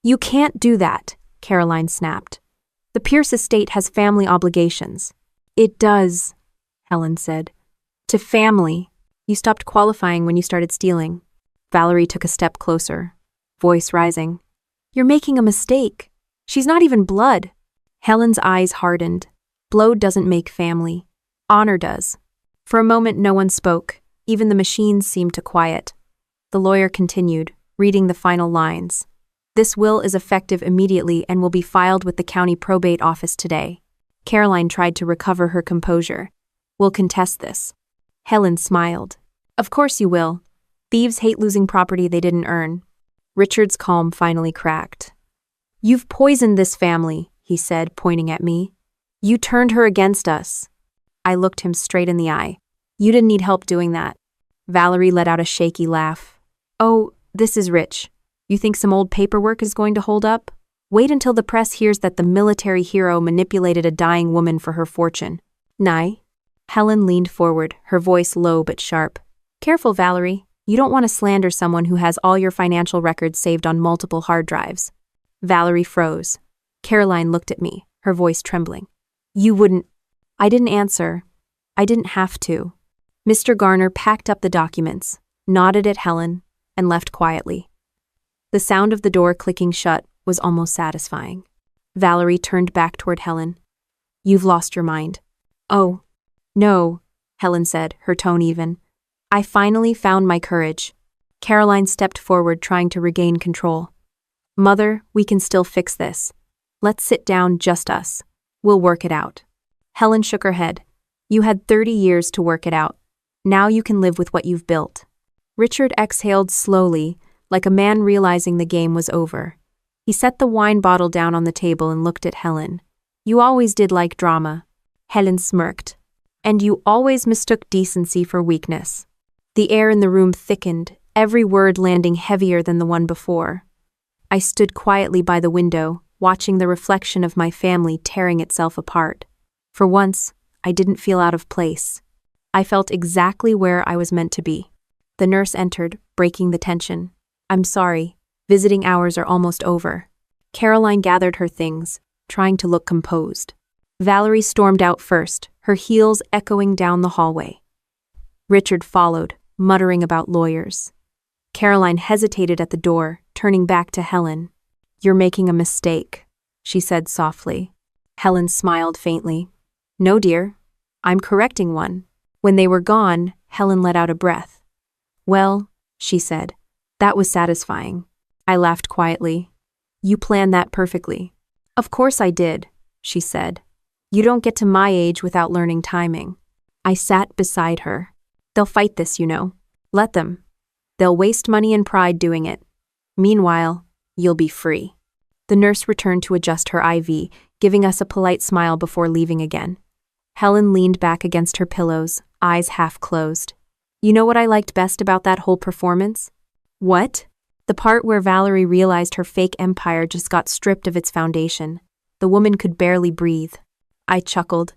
You can't do that, Caroline snapped. The Pierce estate has family obligations. It does, Helen said. To family. You stopped qualifying when you started stealing. Valerie took a step closer, voice rising. You're making a mistake. She's not even blood. Helen's eyes hardened. Blood doesn't make family. Honor does. For a moment no one spoke. Even the machines seemed to quiet. The lawyer continued, reading the final lines. This will is effective immediately and will be filed with the county probate office today. Caroline tried to recover her composure. We'll contest this. Helen smiled. Of course you will. Thieves hate losing property they didn't earn. Richard's calm finally cracked. You've poisoned this family, he said, pointing at me. You turned her against us. I looked him straight in the eye. You didn't need help doing that. Valerie let out a shaky laugh. Oh, this is rich. You think some old paperwork is going to hold up? Wait until the press hears that the military hero manipulated a dying woman for her fortune. Nye? Helen leaned forward, her voice low but sharp. Careful, Valerie. You don't want to slander someone who has all your financial records saved on multiple hard drives. Valerie froze. Caroline looked at me, her voice trembling. You wouldn't. I didn't answer. I didn't have to. Mr. Garner packed up the documents, nodded at Helen, and left quietly. The sound of the door clicking shut was almost satisfying. Valerie turned back toward Helen. You've lost your mind. Oh, no, Helen said, her tone even. I finally found my courage. Caroline stepped forward, trying to regain control. Mother, we can still fix this. Let's sit down, just us. We'll work it out. Helen shook her head. You had 30 years to work it out. Now you can live with what you've built. Richard exhaled slowly, like a man realizing the game was over. He set the wine bottle down on the table and looked at Helen. You always did like drama. Helen smirked. And you always mistook decency for weakness. The air in the room thickened, every word landing heavier than the one before. I stood quietly by the window, watching the reflection of my family tearing itself apart. For once, I didn't feel out of place. I felt exactly where I was meant to be. The nurse entered, breaking the tension. I'm sorry. Visiting hours are almost over. Caroline gathered her things, trying to look composed. Valerie stormed out first, her heels echoing down the hallway. Richard followed, muttering about lawyers. Caroline hesitated at the door, turning back to Helen. You're making a mistake, she said softly. Helen smiled faintly. No, dear. I'm correcting one. When they were gone, Helen let out a breath. Well, she said, that was satisfying. I laughed quietly. You planned that perfectly. Of course I did, she said. You don't get to my age without learning timing. I sat beside her. They'll fight this, you know. Let them. They'll waste money and pride doing it. Meanwhile, you'll be free. The nurse returned to adjust her IV, giving us a polite smile before leaving again. Helen leaned back against her pillows, eyes half closed. You know what I liked best about that whole performance? What? The part where Valerie realized her fake empire just got stripped of its foundation. The woman could barely breathe. I chuckled.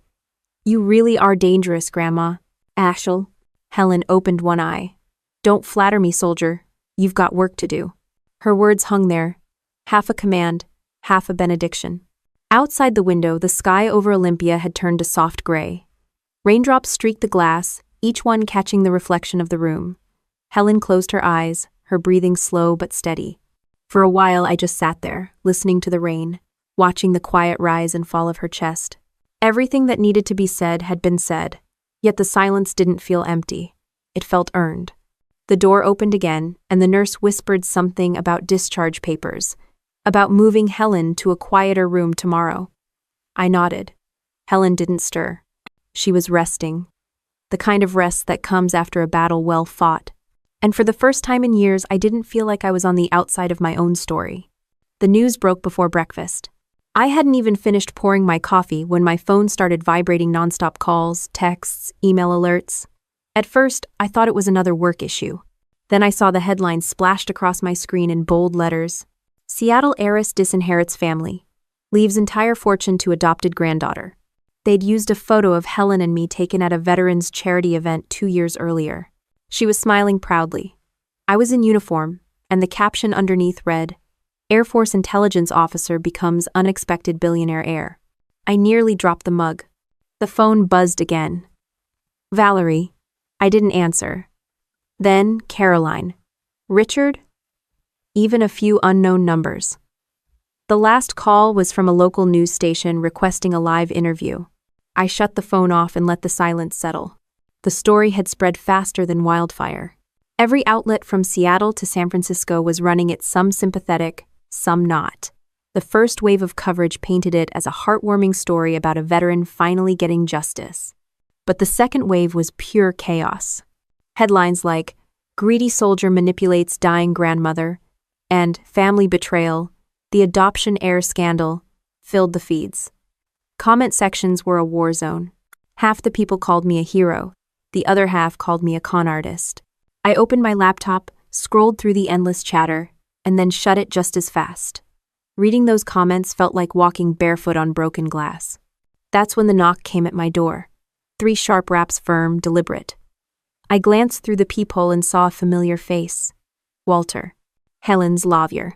You really are dangerous, Grandma. Ashel. Helen opened one eye. Don't flatter me, soldier. You've got work to do. Her words hung there, half a command, half a benediction. Outside the window, the sky over Olympia had turned to soft gray. Raindrops streaked the glass, each one catching the reflection of the room. Helen closed her eyes, her breathing slow but steady. For a while, I just sat there, listening to the rain, watching the quiet rise and fall of her chest. Everything that needed to be said had been said, yet the silence didn't feel empty. It felt earned. The door opened again, and the nurse whispered something about discharge papers, about moving Helen to a quieter room tomorrow. I nodded. Helen didn't stir. She was resting. The kind of rest that comes after a battle well fought. And for the first time in years, I didn't feel like I was on the outside of my own story. The news broke before breakfast. I hadn't even finished pouring my coffee when my phone started vibrating nonstop calls, texts, email alerts. At first, I thought it was another work issue. Then I saw the headline splashed across my screen in bold letters. Seattle heiress disinherits family. Leaves entire fortune to adopted granddaughter. They'd used a photo of Helen and me taken at a veterans charity event 2 years earlier. She was smiling proudly. I was in uniform, and the caption underneath read, Air Force intelligence officer becomes unexpected billionaire heir. I nearly dropped the mug. The phone buzzed again. Valerie. I didn't answer. Then Caroline. Richard? Even a few unknown numbers. The last call was from a local news station requesting a live interview. I shut the phone off and let the silence settle. The story had spread faster than wildfire. Every outlet from Seattle to San Francisco was running it, some sympathetic, some not. The first wave of coverage painted it as a heartwarming story about a veteran finally getting justice. But the second wave was pure chaos. Headlines like, Greedy soldier manipulates dying grandmother, and Family betrayal, the adoption heir scandal, filled the feeds. Comment sections were a war zone. Half the people called me a hero, the other half called me a con artist. I opened my laptop, scrolled through the endless chatter, and then shut it just as fast. Reading those comments felt like walking barefoot on broken glass. That's when the knock came at my door. 3 sharp raps, firm, deliberate. I glanced through the peephole and saw a familiar face. Walter, Helen's lawyer.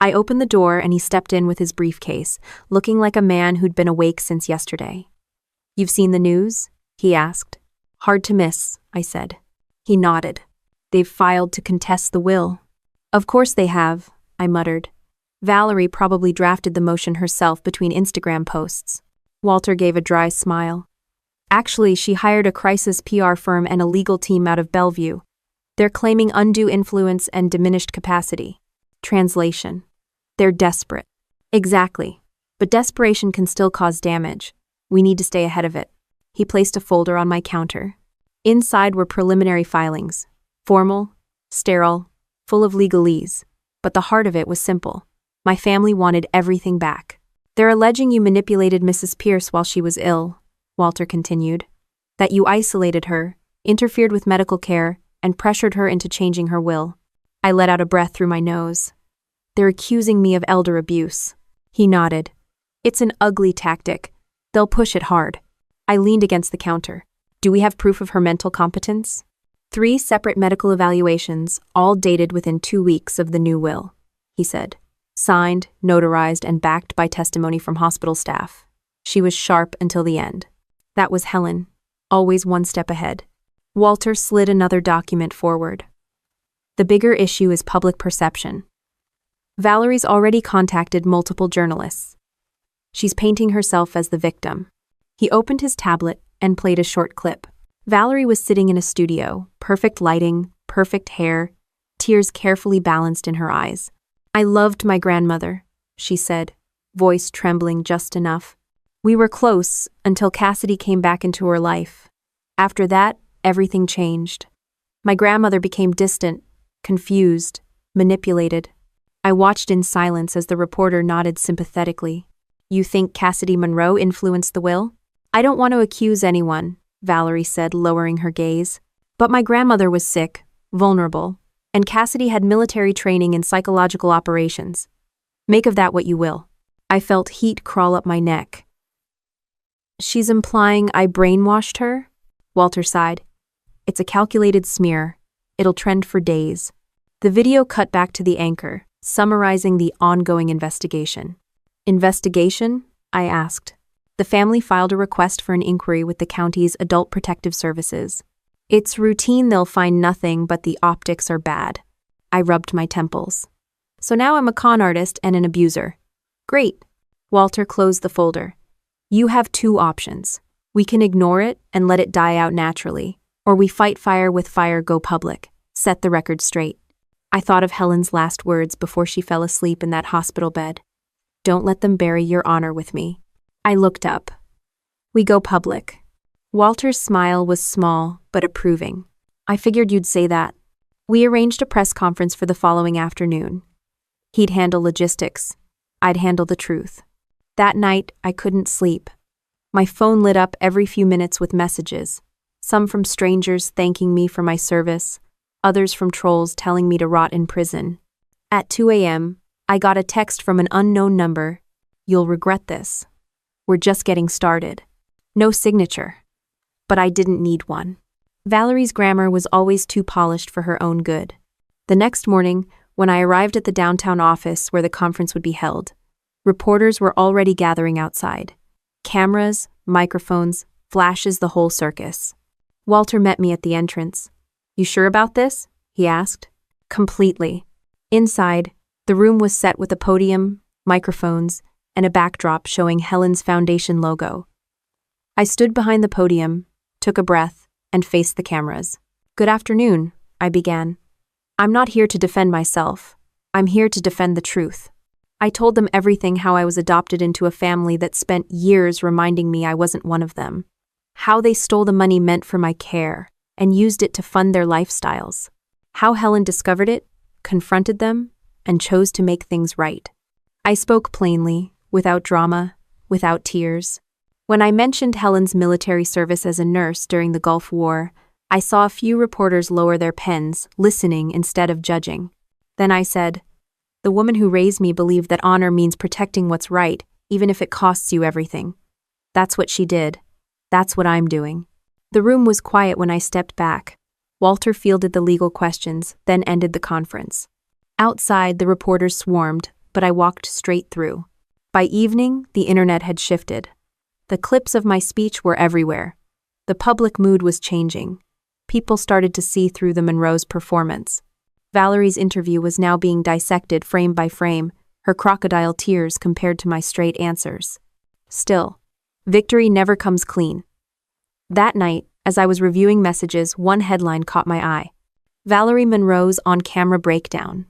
I opened the door and he stepped in with his briefcase, looking like a man who'd been awake since yesterday. You've seen the news? He asked. Hard to miss, I said. He nodded. They've filed to contest the will. Of course they have, I muttered. Valerie probably drafted the motion herself between Instagram posts. Walter gave a dry smile. Actually, she hired a crisis PR firm and a legal team out of Bellevue. They're claiming undue influence and diminished capacity. Translation. They're desperate. Exactly. But desperation can still cause damage. We need to stay ahead of it. He placed a folder on my counter. Inside were preliminary filings. Formal, sterile, full of legalese. But the heart of it was simple. My family wanted everything back. They're alleging you manipulated Mrs. Pierce while she was ill, Walter continued. That you isolated her, interfered with medical care, and pressured her into changing her will. I let out a breath through my nose. They're accusing me of elder abuse. He nodded. It's an ugly tactic. They'll push it hard. I leaned against the counter. Do we have proof of her mental competence? 3 separate medical evaluations, all dated within 2 weeks of the new will, he said. Signed, notarized, and backed by testimony from hospital staff. She was sharp until the end. That was Helen, always one step ahead. Walter slid another document forward. The bigger issue is public perception. Valerie's already contacted multiple journalists. She's painting herself as the victim. He opened his tablet and played a short clip. Valerie was sitting in a studio, perfect lighting, perfect hair, tears carefully balanced in her eyes. I loved my grandmother, she said, voice trembling just enough. We were close until Cassidy came back into her life. After that, everything changed. My grandmother became distant, confused, manipulated. I watched in silence as the reporter nodded sympathetically. You think Cassidy Monroe influenced the will? I don't want to accuse anyone, Valerie said, lowering her gaze. But my grandmother was sick, vulnerable, and Cassidy had military training in psychological operations. Make of that what you will. I felt heat crawl up my neck. She's implying I brainwashed her? Walter sighed. It's a calculated smear. It'll trend for days. The video cut back to the anchor, summarizing the ongoing investigation. Investigation? I asked. The family filed a request for an inquiry with the county's Adult Protective Services. It's routine, they'll find nothing, but the optics are bad. I rubbed my temples. So now I'm a con artist and an abuser. Great. Walter closed the folder. You have two options. We can ignore it and let it die out naturally, or we fight fire with fire, go public, set the record straight. I thought of Helen's last words before she fell asleep in that hospital bed. Don't let them bury your honor with me. I looked up. We go public. Walter's smile was small but approving. I figured you'd say that. We arranged a press conference for the following afternoon. He'd handle logistics. I'd handle the truth. That night, I couldn't sleep. My phone lit up every few minutes with messages, some from strangers thanking me for my service, others from trolls telling me to rot in prison. At 2 a.m., I got a text from an unknown number. You'll regret this. We're just getting started. No signature. But I didn't need one. Valerie's grammar was always too polished for her own good. The next morning, when I arrived at the downtown office where the conference would be held, reporters were already gathering outside. Cameras, microphones, flashes, the whole circus. Walter met me at the entrance. You sure about this? He asked. Completely. Inside, the room was set with a podium, microphones, and a backdrop showing Helen's Foundation logo. I stood behind the podium, took a breath, and faced the cameras. Good afternoon, I began. I'm not here to defend myself. I'm here to defend the truth. I told them everything, how I was adopted into a family that spent years reminding me I wasn't one of them, how they stole the money meant for my care and used it to fund their lifestyles, how Helen discovered it, confronted them, and chose to make things right. I spoke plainly, without drama, without tears. When I mentioned Helen's military service as a nurse during the Gulf War, I saw a few reporters lower their pens, listening instead of judging. Then I said, the woman who raised me believed that honor means protecting what's right, even if it costs you everything. That's what she did. That's what I'm doing. The room was quiet when I stepped back. Walter fielded the legal questions, then ended the conference. Outside, the reporters swarmed, but I walked straight through. By evening, the internet had shifted. The clips of my speech were everywhere. The public mood was changing. People started to see through the Monroe's performance. Valerie's interview was now being dissected frame by frame, her crocodile tears compared to my straight answers. Still, victory never comes clean. That night, as I was reviewing messages, one headline caught my eye. Valerie Monroe's on-camera breakdown.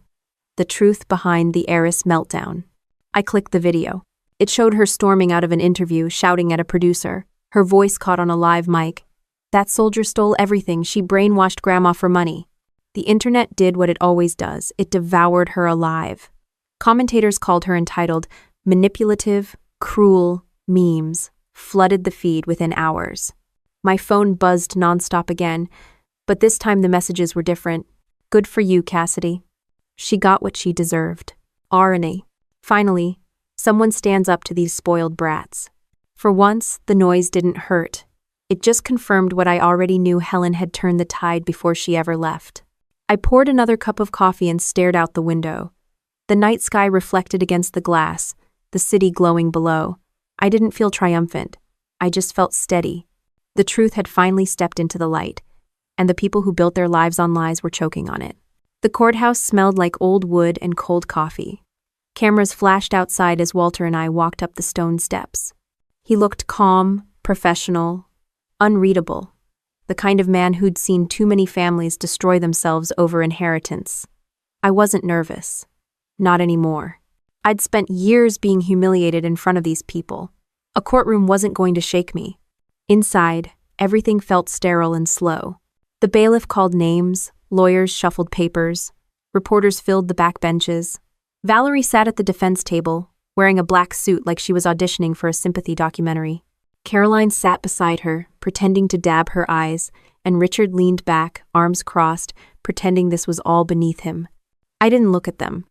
The truth behind the heiress meltdown. I clicked the video. It showed her storming out of an interview, shouting at a producer, her voice caught on a live mic. That soldier stole everything. She brainwashed Grandma for money. The internet did what it always does. It devoured her alive. Commentators called her entitled, manipulative, cruel, memes, flooded the feed within hours. My phone buzzed nonstop again, but this time the messages were different. Good for you, Cassidy. She got what she deserved. Irony. Finally, someone stands up to these spoiled brats. For once, the noise didn't hurt. It just confirmed what I already knew. Helen had turned the tide before she ever left. I poured another cup of coffee and stared out the window. The night sky reflected against the glass, the city glowing below. I didn't feel triumphant. I just felt steady. The truth had finally stepped into the light, and the people who built their lives on lies were choking on it. The courthouse smelled like old wood and cold coffee. Cameras flashed outside as Walter and I walked up the stone steps. He looked calm, professional, unreadable. The kind of man who'd seen too many families destroy themselves over inheritance. I wasn't nervous. Not anymore. I'd spent years being humiliated in front of these people. A courtroom wasn't going to shake me. Inside, everything felt sterile and slow. The bailiff called names, lawyers shuffled papers, reporters filled the back benches. Valerie sat at the defense table, wearing a black suit like she was auditioning for a sympathy documentary. Caroline sat beside her, pretending to dab her eyes, and Richard leaned back, arms crossed, pretending this was all beneath him. I didn't look at them.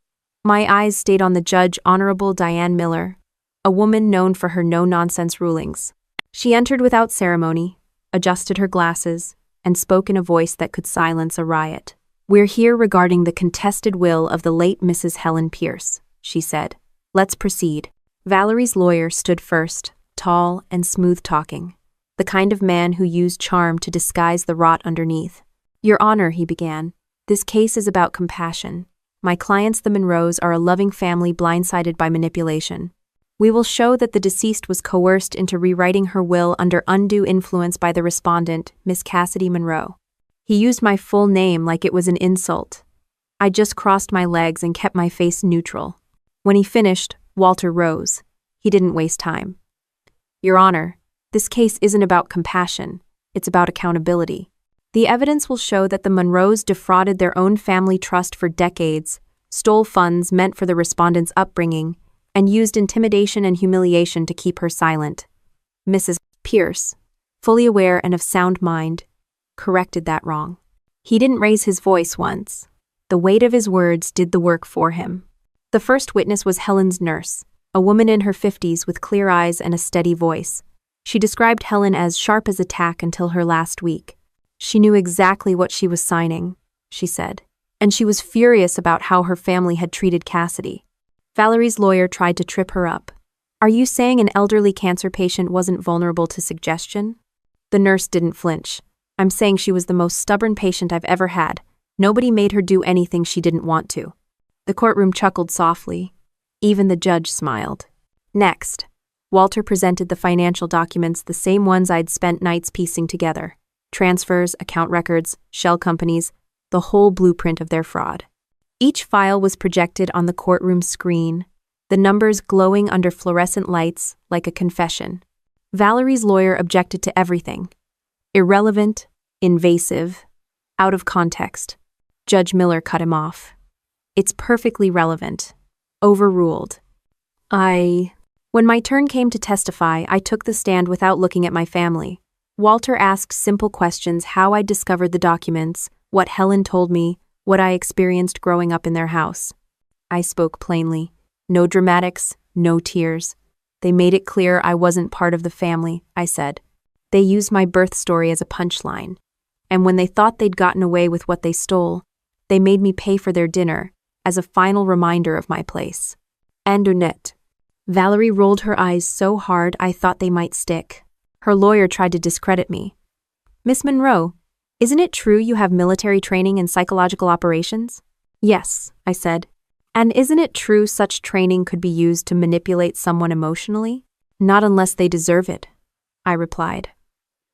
My eyes stayed on the judge, Honorable Diane Miller, a woman known for her no-nonsense rulings. She entered without ceremony, adjusted her glasses, and spoke in a voice that could silence a riot. "We're here regarding the contested will of the late Mrs. Helen Pierce," she said. "Let's proceed." Valerie's lawyer stood first, tall and smooth-talking, the kind of man who used charm to disguise the rot underneath. "Your Honor," he began, "this case is about compassion. My clients, the Monroes, are a loving family blindsided by manipulation. We will show that the deceased was coerced into rewriting her will under undue influence by the respondent, Miss Cassidy Monroe." He used my full name like it was an insult. I just crossed my legs and kept my face neutral. When he finished, Walter rose. He didn't waste time. "Your Honor, this case isn't about compassion. It's about accountability. The evidence will show that the Monroes defrauded their own family trust for decades, stole funds meant for the respondent's upbringing, and used intimidation and humiliation to keep her silent." Mrs. Pierce, fully aware and of sound mind, corrected that wrong. He didn't raise his voice once. The weight of his words did the work for him. The first witness was Helen's nurse, a woman in her 50s with clear eyes and a steady voice. She described Helen as sharp as a tack until her last week. She knew exactly what she was signing, she said, and she was furious about how her family had treated Cassidy. Valerie's lawyer tried to trip her up. "Are you saying an elderly cancer patient wasn't vulnerable to suggestion?" The nurse didn't flinch. "I'm saying she was the most stubborn patient I've ever had. Nobody made her do anything she didn't want to." The courtroom chuckled softly. Even the judge smiled. Next, Walter presented the financial documents, the same ones I'd spent nights piecing together. Transfers, account records, shell companies, the whole blueprint of their fraud. Each file was projected on the courtroom screen, the numbers glowing under fluorescent lights like a confession. Valerie's lawyer objected to everything. Irrelevant, invasive, out of context. Judge Miller cut him off. "It's perfectly relevant. Overruled." When my turn came to testify, I took the stand without looking at my family. Walter asked simple questions: how I discovered the documents, what Helen told me, what I experienced growing up in their house. I spoke plainly. No dramatics, no tears. They made it clear I wasn't part of the family, I said. They used my birth story as a punchline. And when they thought they'd gotten away with what they stole, they made me pay for their dinner as a final reminder of my place. And Annette. Valerie rolled her eyes so hard I thought they might stick. Her lawyer tried to discredit me. "Miss Monroe, isn't it true you have military training in psychological operations?" "Yes," I said. "And isn't it true such training could be used to manipulate someone emotionally?" "Not unless they deserve it," I replied.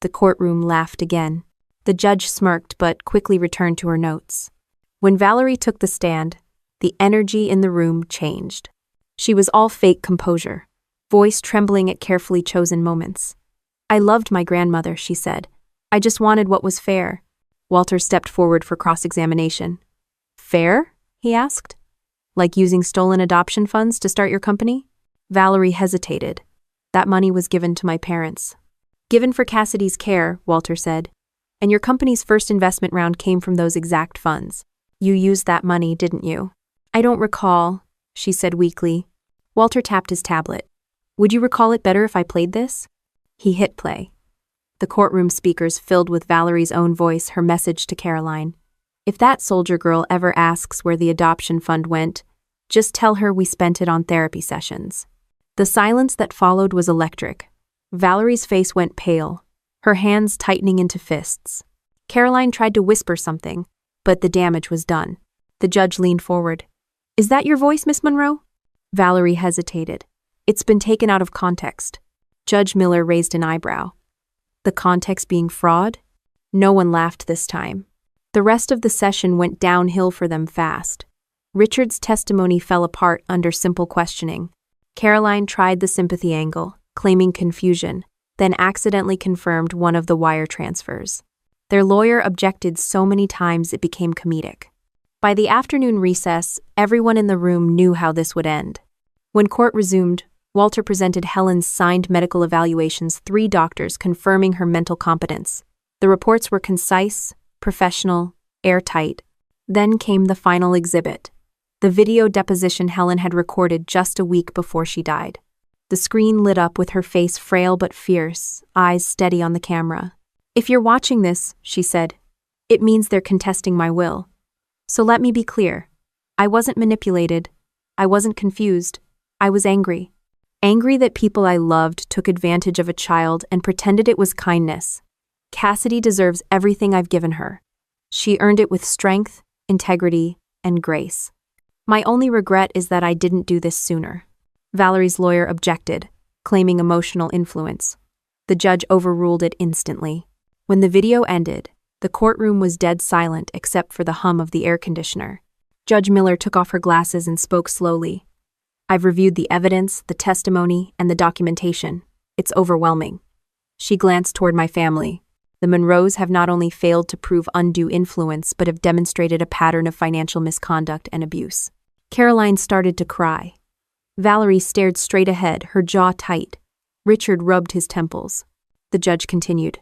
The courtroom laughed again. The judge smirked but quickly returned to her notes. When Valerie took the stand, the energy in the room changed. She was all fake composure, voice trembling at carefully chosen moments. "I loved my grandmother," she said. "I just wanted what was fair." Walter stepped forward for cross-examination. "Fair?" he asked. "Like using stolen adoption funds to start your company?" Valerie hesitated. "That money was given to my parents." "Given for Cassidy's care," Walter said. "And your company's first investment round came from those exact funds. You used that money, didn't you?" "I don't recall," she said weakly. Walter tapped his tablet. "Would you recall it better if I played this?" He hit play. The courtroom speakers filled with Valerie's own voice, her message to Caroline. "If that soldier girl ever asks where the adoption fund went, just tell her we spent it on therapy sessions." The silence that followed was electric. Valerie's face went pale, her hands tightening into fists. Caroline tried to whisper something, but the damage was done. The judge leaned forward. "Is that your voice, Miss Monroe?" Valerie hesitated. "It's been taken out of context." Judge Miller raised an eyebrow. The context being fraud? No one laughed this time. The rest of the session went downhill for them fast. Richard's testimony fell apart under simple questioning. Caroline tried the sympathy angle, claiming confusion, then accidentally confirmed one of the wire transfers. Their lawyer objected so many times it became comedic. By the afternoon recess, everyone in the room knew how this would end. When court resumed, Walter presented Helen's signed medical evaluations, 3 doctors confirming her mental competence. The reports were concise, professional, airtight. Then came the final exhibit, the video deposition Helen had recorded just a week before she died. The screen lit up with her face frail but fierce, eyes steady on the camera. If you're watching this, she said, it means they're contesting my will. So let me be clear. I wasn't manipulated. I wasn't confused. I was angry. Angry that people I loved took advantage of a child and pretended it was kindness. Cassidy deserves everything I've given her. She earned it with strength, integrity, and grace. My only regret is that I didn't do this sooner. Valerie's lawyer objected, claiming emotional influence. The judge overruled it instantly. When the video ended, the courtroom was dead silent except for the hum of the air conditioner. Judge Miller took off her glasses and spoke slowly. I've reviewed the evidence, the testimony, and the documentation. It's overwhelming. She glanced toward my family. The Monroes have not only failed to prove undue influence, but have demonstrated a pattern of financial misconduct and abuse. Caroline started to cry. Valerie stared straight ahead, her jaw tight. Richard rubbed his temples. The judge continued.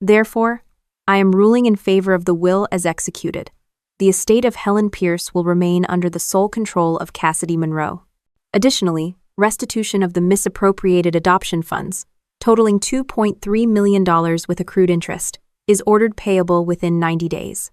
Therefore, I am ruling in favor of the will as executed. The estate of Helen Pierce will remain under the sole control of Cassidy Monroe. Additionally, restitution of the misappropriated adoption funds, totaling $2.3 million with accrued interest, is ordered payable within 90 days.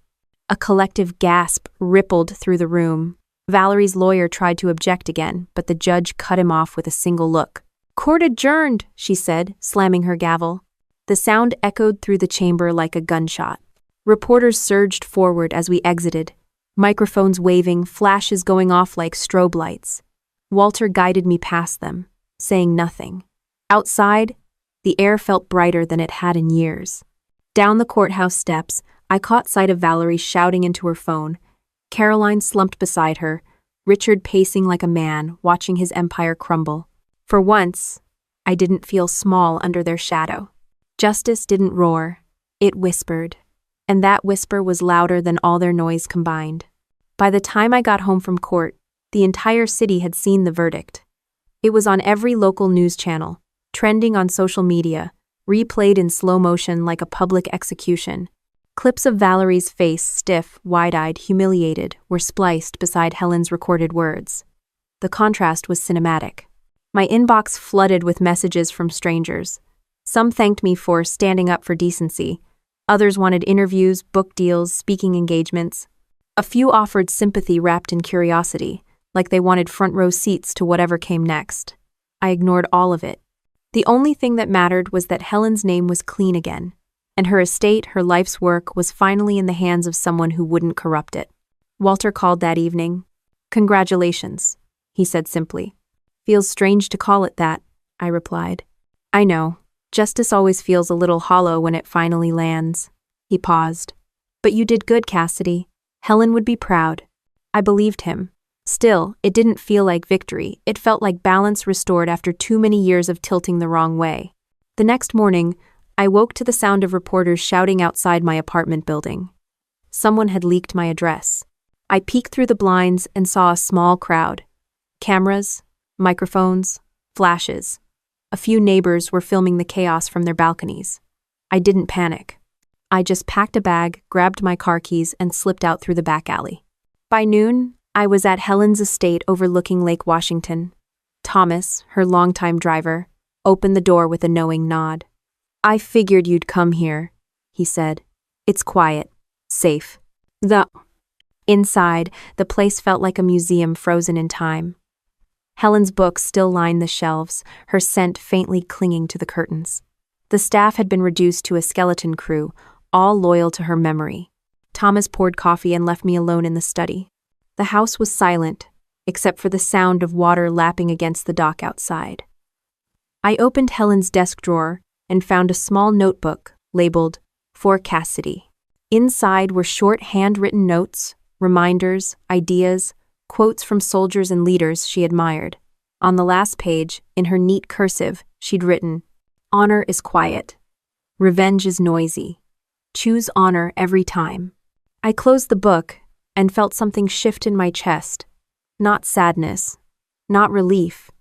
A collective gasp rippled through the room. Valerie's lawyer tried to object again, but the judge cut him off with a single look. Court adjourned, she said, slamming her gavel. The sound echoed through the chamber like a gunshot. Reporters surged forward as we exited, microphones waving, flashes going off like strobe lights. Walter guided me past them, saying nothing. Outside, the air felt brighter than it had in years. Down the courthouse steps, I caught sight of Valerie shouting into her phone. Caroline slumped beside her, Richard pacing like a man, watching his empire crumble. For once, I didn't feel small under their shadow. Justice didn't roar, it whispered, and that whisper was louder than all their noise combined. By the time I got home from court, the entire city had seen the verdict. It was on every local news channel, trending on social media, replayed in slow motion like a public execution. Clips of Valerie's face, stiff, wide-eyed, humiliated, were spliced beside Helen's recorded words. The contrast was cinematic. My inbox flooded with messages from strangers. Some thanked me for standing up for decency. Others wanted interviews, book deals, speaking engagements. A few offered sympathy wrapped in curiosity, like they wanted front-row seats to whatever came next. I ignored all of it. The only thing that mattered was that Helen's name was clean again, and her estate, her life's work, was finally in the hands of someone who wouldn't corrupt it. Walter called that evening. Congratulations, he said simply. Feels strange to call it that, I replied. I know. Justice always feels a little hollow when it finally lands. He paused. But you did good, Cassidy. Helen would be proud. I believed him. Still, it didn't feel like victory. It felt like balance restored after too many years of tilting the wrong way. The next morning, I woke to the sound of reporters shouting outside my apartment building. Someone had leaked my address. I peeked through the blinds and saw a small crowd. Cameras, microphones, flashes. A few neighbors were filming the chaos from their balconies. I didn't panic. I just packed a bag, grabbed my car keys, and slipped out through the back alley. By noon, I was at Helen's estate overlooking Lake Washington. Thomas, her longtime driver, opened the door with a knowing nod. I figured you'd come here, he said. It's quiet, safe. Inside, the place felt like a museum frozen in time. Helen's books still lined the shelves, her scent faintly clinging to the curtains. The staff had been reduced to a skeleton crew, all loyal to her memory. Thomas poured coffee and left me alone in the study. The house was silent, except for the sound of water lapping against the dock outside. I opened Helen's desk drawer and found a small notebook labeled, For Cassidy. Inside were short handwritten notes, reminders, ideas, quotes from soldiers and leaders she admired. On the last page, in her neat cursive, she'd written, Honor is quiet. Revenge is noisy. Choose honor every time. I closed the book and felt something shift in my chest. Not sadness, not relief,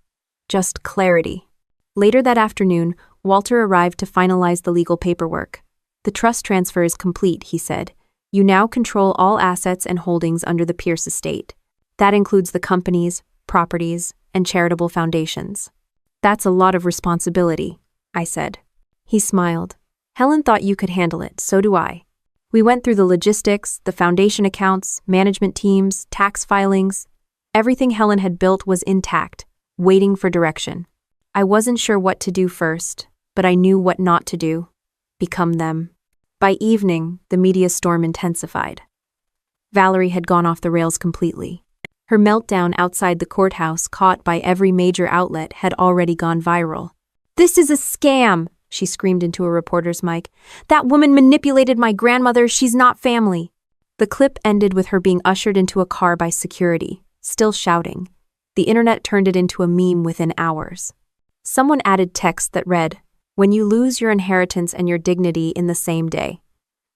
just clarity. Later that afternoon, Walter arrived to finalize the legal paperwork. The trust transfer is complete, he said. You now control all assets and holdings under the Pierce estate. That includes the companies, properties, and charitable foundations. That's a lot of responsibility, I said. He smiled. Helen thought you could handle it, so do I. We went through the logistics, the foundation accounts, management teams, tax filings. Everything Helen had built was intact, waiting for direction. I wasn't sure what to do first, but I knew what not to do. Become them. By evening, the media storm intensified. Valerie had gone off the rails completely. Her meltdown outside the courthouse, caught by every major outlet, had already gone viral. "This is a scam!" she screamed into a reporter's mic. "That woman manipulated my grandmother. She's not family." The clip ended with her being ushered into a car by security, still shouting. The internet turned it into a meme within hours. Someone added text that read, "When you lose your inheritance and your dignity in the same day."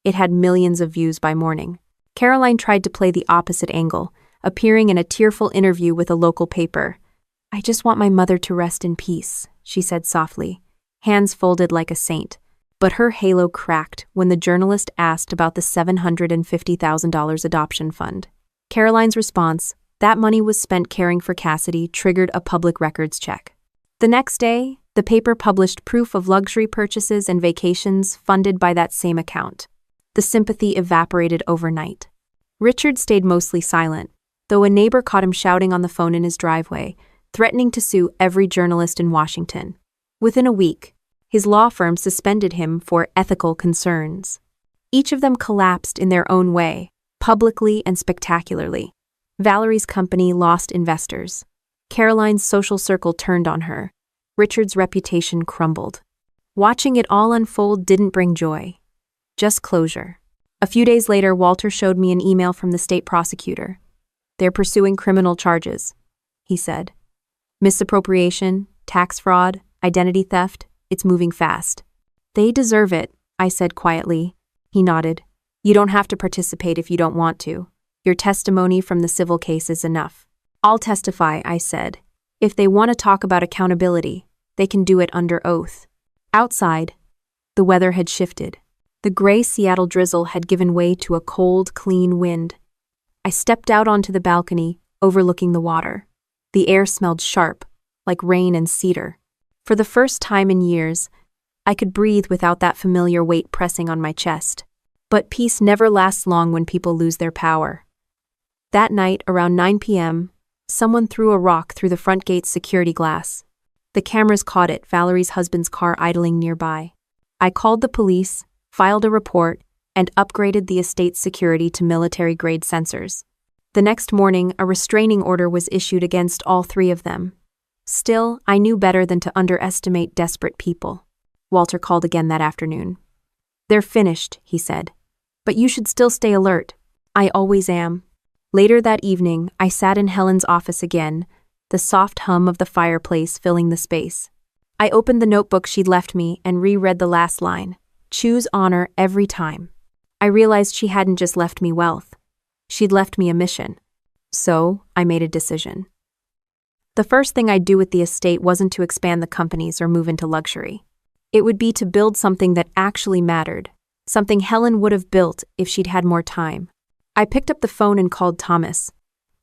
It had millions of views by morning. Caroline tried to play the opposite angle, appearing in a tearful interview with a local paper. "I just want my mother to rest in peace," she said softly, hands folded like a saint. But her halo cracked when the journalist asked about the $750,000 adoption fund. Caroline's response, "That money was spent caring for Cassidy," triggered a public records check. The next day, the paper published proof of luxury purchases and vacations funded by that same account. The sympathy evaporated overnight. Richard stayed mostly silent, though a neighbor caught him shouting on the phone in his driveway, threatening to sue every journalist in Washington. Within a week, his law firm suspended him for ethical concerns. Each of them collapsed in their own way, publicly and spectacularly. Valerie's company lost investors. Caroline's social circle turned on her. Richard's reputation crumbled. Watching it all unfold didn't bring joy, just closure. A few days later, Walter showed me an email from the state prosecutor. "They're pursuing criminal charges," he said. "Misappropriation, tax fraud, identity theft, it's moving fast." "They deserve it," I said quietly. He nodded. "You don't have to participate if you don't want to. Your testimony from the civil case is enough." "I'll testify," I said. "If they want to talk about accountability, they can do it under oath." Outside, the weather had shifted. The gray Seattle drizzle had given way to a cold, clean wind. I stepped out onto the balcony, overlooking the water. The air smelled sharp, like rain and cedar. For the first time in years, I could breathe without that familiar weight pressing on my chest. But peace never lasts long when people lose their power. That night, around 9 p.m., someone threw a rock through the front gate's security glass. The cameras caught it, Valerie's husband's car idling nearby. I called the police, filed a report, and upgraded the estate's security to military-grade sensors. The next morning, a restraining order was issued against all three of them. Still, I knew better than to underestimate desperate people. Walter called again that afternoon. "They're finished," he said. "But you should still stay alert." "I always am." Later that evening, I sat in Helen's office again, the soft hum of the fireplace filling the space. I opened the notebook she'd left me and reread the last line. "Choose honor every time." I realized she hadn't just left me wealth. She'd left me a mission. So, I made a decision. The first thing I'd do with the estate wasn't to expand the companies or move into luxury. It would be to build something that actually mattered, something Helen would have built if she'd had more time. I picked up the phone and called Thomas.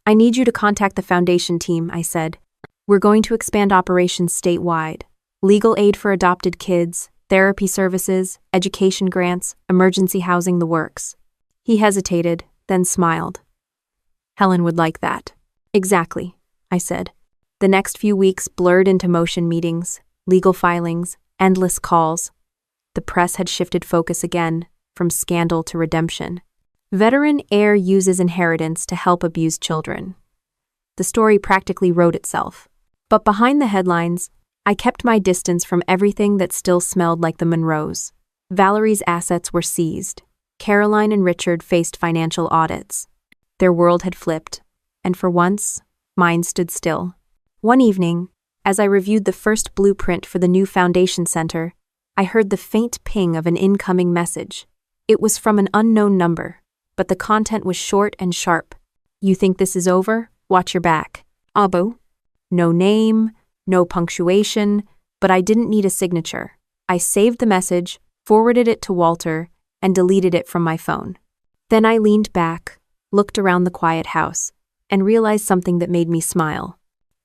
"I need you to contact the foundation team," I said. "We're going to expand operations statewide. Legal aid for adopted kids, therapy services, education grants, emergency housing, the works." He hesitated, then smiled. "Helen would like that." "Exactly," I said. The next few weeks blurred into motion meetings, legal filings, endless calls. The press had shifted focus again, from scandal to redemption. Veteran heir uses inheritance to help abused children. The story practically wrote itself. But behind the headlines, I kept my distance from everything that still smelled like the Monroes. Valerie's assets were seized. Caroline and Richard faced financial audits. Their world had flipped, and for once, mine stood still. One evening, as I reviewed the first blueprint for the new foundation center, I heard the faint ping of an incoming message. It was from an unknown number, but the content was short and sharp. "You think this is over? Watch your back. Abo." No name, no punctuation, but I didn't need a signature. I saved the message, forwarded it to Walter, and deleted it from my phone. Then I leaned back, looked around the quiet house, and realized something that made me smile.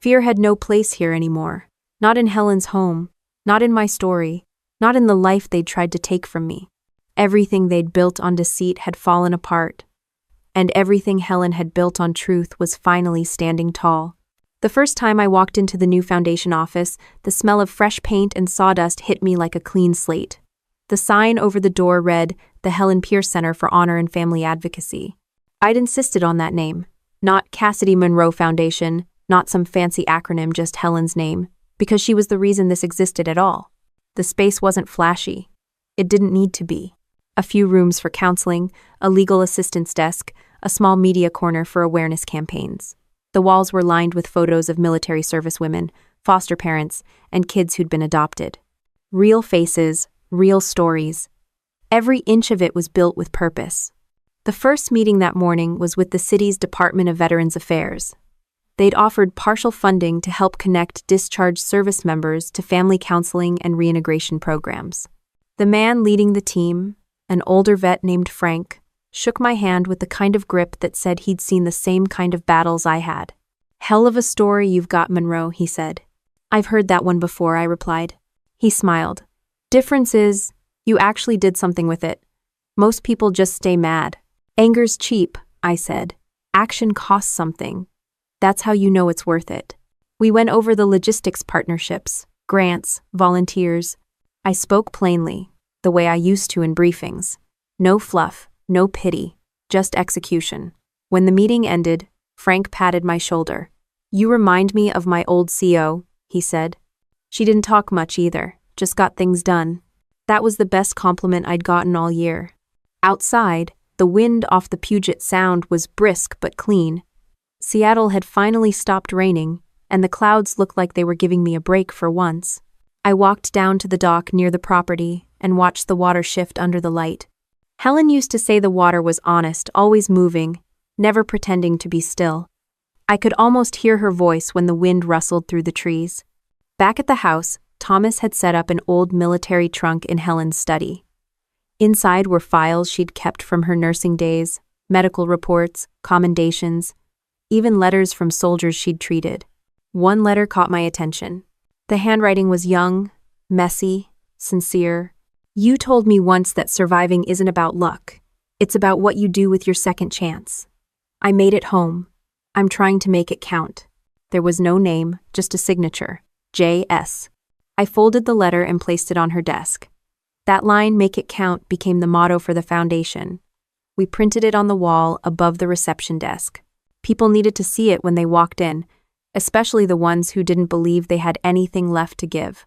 Fear had no place here anymore. Not in Helen's home, not in my story, not in the life they'd tried to take from me. Everything they'd built on deceit had fallen apart, and everything Helen had built on truth was finally standing tall. The first time I walked into the new foundation office, the smell of fresh paint and sawdust hit me like a clean slate. The sign over the door read, "The Helen Pierce Center for Honor and Family Advocacy." I'd insisted on that name, not Cassidy Monroe Foundation, not some fancy acronym, just Helen's name, because she was the reason this existed at all. The space wasn't flashy. It didn't need to be. A few rooms for counseling, a legal assistance desk, a small media corner for awareness campaigns. The walls were lined with photos of military service women, foster parents, and kids who'd been adopted. Real faces, real stories. Every inch of it was built with purpose. The first meeting that morning was with the city's Department of Veterans Affairs. They'd offered partial funding to help connect discharged service members to family counseling and reintegration programs. The man leading the team, an older vet named Frank, shook my hand with the kind of grip that said he'd seen the same kind of battles I had. "Hell of a story you've got, Monroe," he said. "I've heard that one before," I replied. He smiled. "Difference is, you actually did something with it. Most people just stay mad." "Anger's cheap," I said. "Action costs something. That's how you know it's worth it." We went over the logistics partnerships, grants, volunteers. I spoke plainly, the way I used to in briefings. No fluff, no pity, just execution. When the meeting ended, Frank patted my shoulder. "You remind me of my old CO, he said. She didn't talk much either, just got things done. That was the best compliment I'd gotten all year. Outside, the wind off the Puget Sound was brisk but clean. Seattle had finally stopped raining, and the clouds looked like they were giving me a break for once. I walked down to the dock near the property and watched the water shift under the light. Helen used to say the water was honest, always moving, never pretending to be still. I could almost hear her voice when the wind rustled through the trees. Back at the house, Thomas had set up an old military trunk in Helen's study. Inside were files she'd kept from her nursing days, medical reports, commendations, even letters from soldiers she'd treated. One letter caught my attention. The handwriting was young, messy, sincere. "You told me once that surviving isn't about luck. It's about what you do with your second chance. I made it home. I'm trying to make it count." There was no name, just a signature. J.S. I folded the letter and placed it on her desk. That line, "Make it count," became the motto for the foundation. We printed it on the wall above the reception desk. People needed to see it when they walked in, especially the ones who didn't believe they had anything left to give.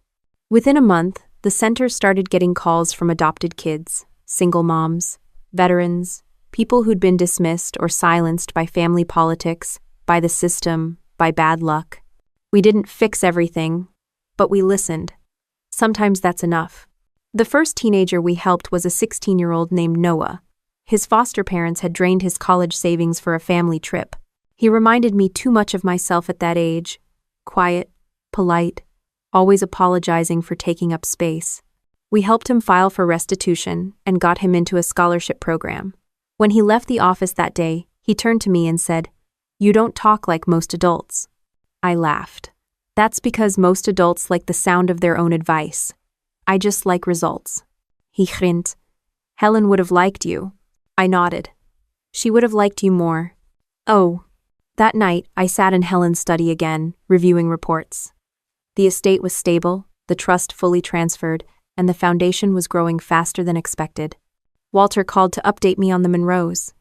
Within a month, the center started getting calls from adopted kids, single moms, veterans, people who'd been dismissed or silenced by family politics, by the system, by bad luck. We didn't fix everything, but we listened. Sometimes that's enough. The first teenager we helped was a 16-year-old named Noah. His foster parents had drained his college savings for a family trip. He reminded me too much of myself at that age. Quiet, polite, always apologizing for taking up space. We helped him file for restitution and got him into a scholarship program. When he left the office that day, he turned to me and said, "You don't talk like most adults." I laughed. "That's because most adults like the sound of their own advice. I just like results." He grinned. "Helen would have liked you." I nodded. "She would have liked you more." Oh. That night, I sat in Helen's study again, reviewing reports. The estate was stable, the trust fully transferred, and the foundation was growing faster than expected. Walter called to update me on the Monroes.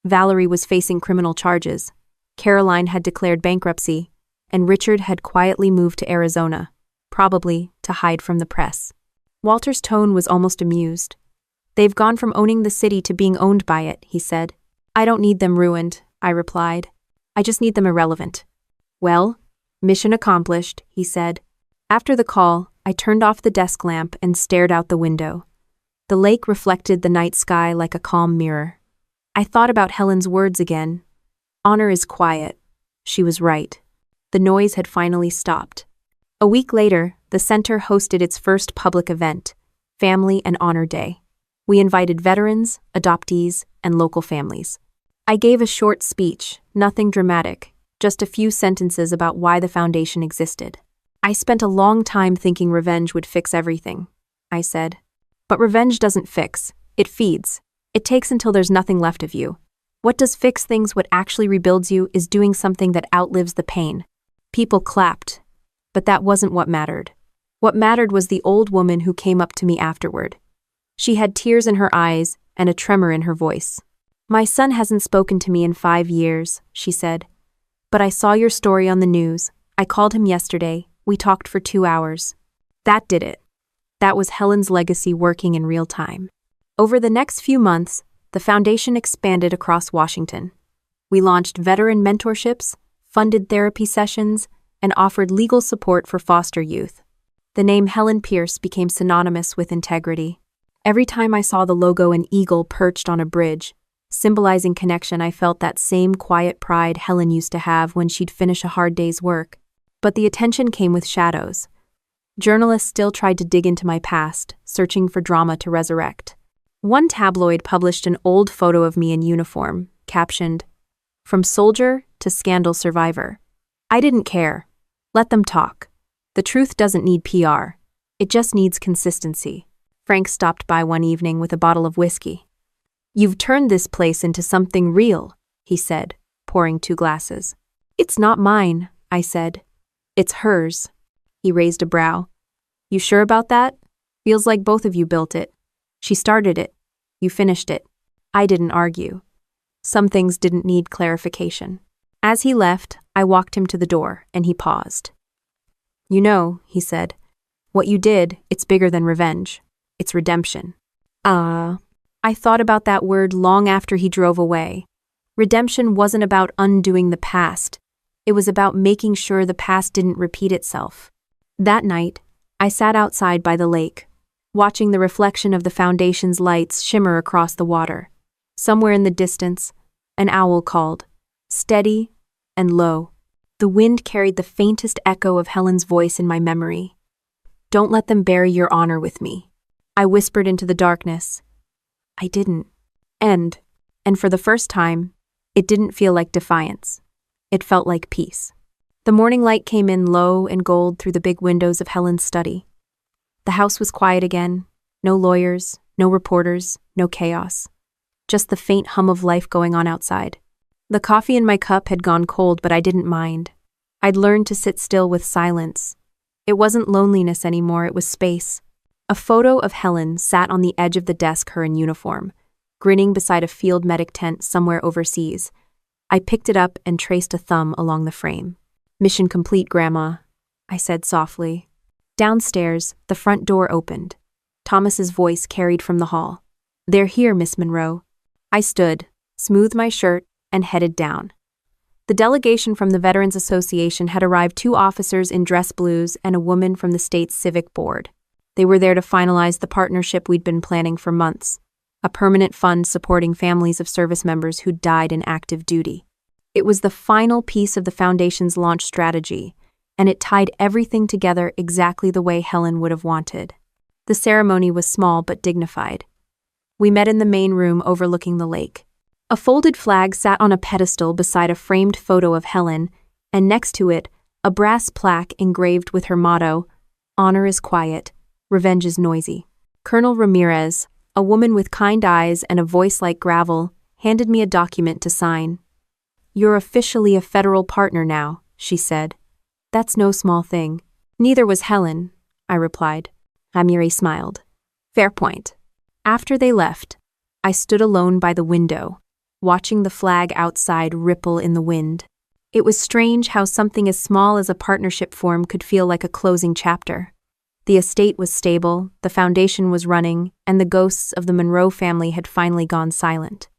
Valerie was facing criminal charges. Caroline had declared bankruptcy, and Richard had quietly moved to Arizona, probably to hide from the press. Walter's tone was almost amused. "They've gone from owning the city to being owned by it," he said. "I don't need them ruined," I replied. "I just need them irrelevant." "Well, mission accomplished," he said. After the call, I turned off the desk lamp and stared out the window. The lake reflected the night sky like a calm mirror. I thought about Helen's words again. Honor is quiet. She was right. The noise had finally stopped. A week later, the center hosted its first public event, Family and Honor Day. We invited veterans, adoptees, and local families. I gave a short speech, nothing dramatic, just a few sentences about why the foundation existed. I spent a long time thinking revenge would fix everything. I said. But revenge doesn't fix, it feeds. It takes until there's nothing left of you. What does fix things? What actually rebuilds you is doing something that outlives the pain. People clapped, but that wasn't what mattered. What mattered was the old woman who came up to me afterward. She had tears in her eyes and a tremor in her voice. My son hasn't spoken to me in 5 years, she said. But I saw your story on the news. I called him yesterday. We talked for 2 hours. That did it. That was Helen's legacy working in real time. Over the next few months, the foundation expanded across Washington. We launched veteran mentorships, funded therapy sessions, and offered legal support for foster youth. The name Helen Pierce became synonymous with integrity. Every time I saw the logo an eagle perched on a bridge, symbolizing connection, I felt that same quiet pride Helen used to have when she'd finish a hard day's work. But the attention came with shadows. Journalists still tried to dig into my past, searching for drama to resurrect. One tabloid published an old photo of me in uniform, captioned, "From soldier to scandal survivor." I didn't care. Let them talk. The truth doesn't need PR. It just needs consistency. Frank stopped by one evening with a bottle of whiskey. "You've turned this place into something real," he said, pouring 2 glasses. "It's not mine," I said. "It's hers." He raised a brow. "You sure about that? Feels like both of you built it. She started it. You finished it." I didn't argue. Some things didn't need clarification. As he left, I walked him to the door, and he paused. "You know," he said, "what you did, it's bigger than revenge. It's redemption." I thought about that word long after he drove away. Redemption wasn't about undoing the past. It was about making sure the past didn't repeat itself. That night, I sat outside by the lake, watching the reflection of the foundation's lights shimmer across the water. Somewhere in the distance, an owl called, steady and low. The wind carried the faintest echo of Helen's voice in my memory. "Don't let them bury your honor with me," I whispered into the darkness. I didn't. And for the first time, it didn't feel like defiance. It felt like peace. The morning light came in low and gold through the big windows of Helen's study. The house was quiet again. No lawyers, no reporters, no chaos. Just the faint hum of life going on outside. The coffee in my cup had gone cold, but I didn't mind. I'd learned to sit still with silence. It wasn't loneliness anymore, it was space. A photo of Helen sat on the edge of the desk, her in uniform, grinning beside a field medic tent somewhere overseas. I picked it up and traced a thumb along the frame. "Mission complete, Grandma," I said softly. Downstairs, the front door opened. Thomas's voice carried from the hall. "They're here, Miss Monroe." I stood, smoothed my shirt, and headed down. The delegation from the Veterans Association had arrived, 2 officers in dress blues and a woman from the state's civic board. They were there to finalize the partnership we'd been planning for months, a permanent fund supporting families of service members who died in active duty. It was the final piece of the Foundation's launch strategy, and it tied everything together exactly the way Helen would have wanted. The ceremony was small but dignified. We met in the main room overlooking the lake. A folded flag sat on a pedestal beside a framed photo of Helen, and next to it, a brass plaque engraved with her motto, "Honor is quiet, revenge is noisy." Colonel Ramirez, a woman with kind eyes and a voice like gravel, handed me a document to sign. "You're officially a federal partner now," she said. "That's no small thing." "Neither was Helen," I replied. Ramirez smiled. "Fair point." After they left, I stood alone by the window, watching the flag outside ripple in the wind. It was strange how something as small as a partnership form could feel like a closing chapter. The estate was stable, the foundation was running, and the ghosts of the Monroe family had finally gone silent.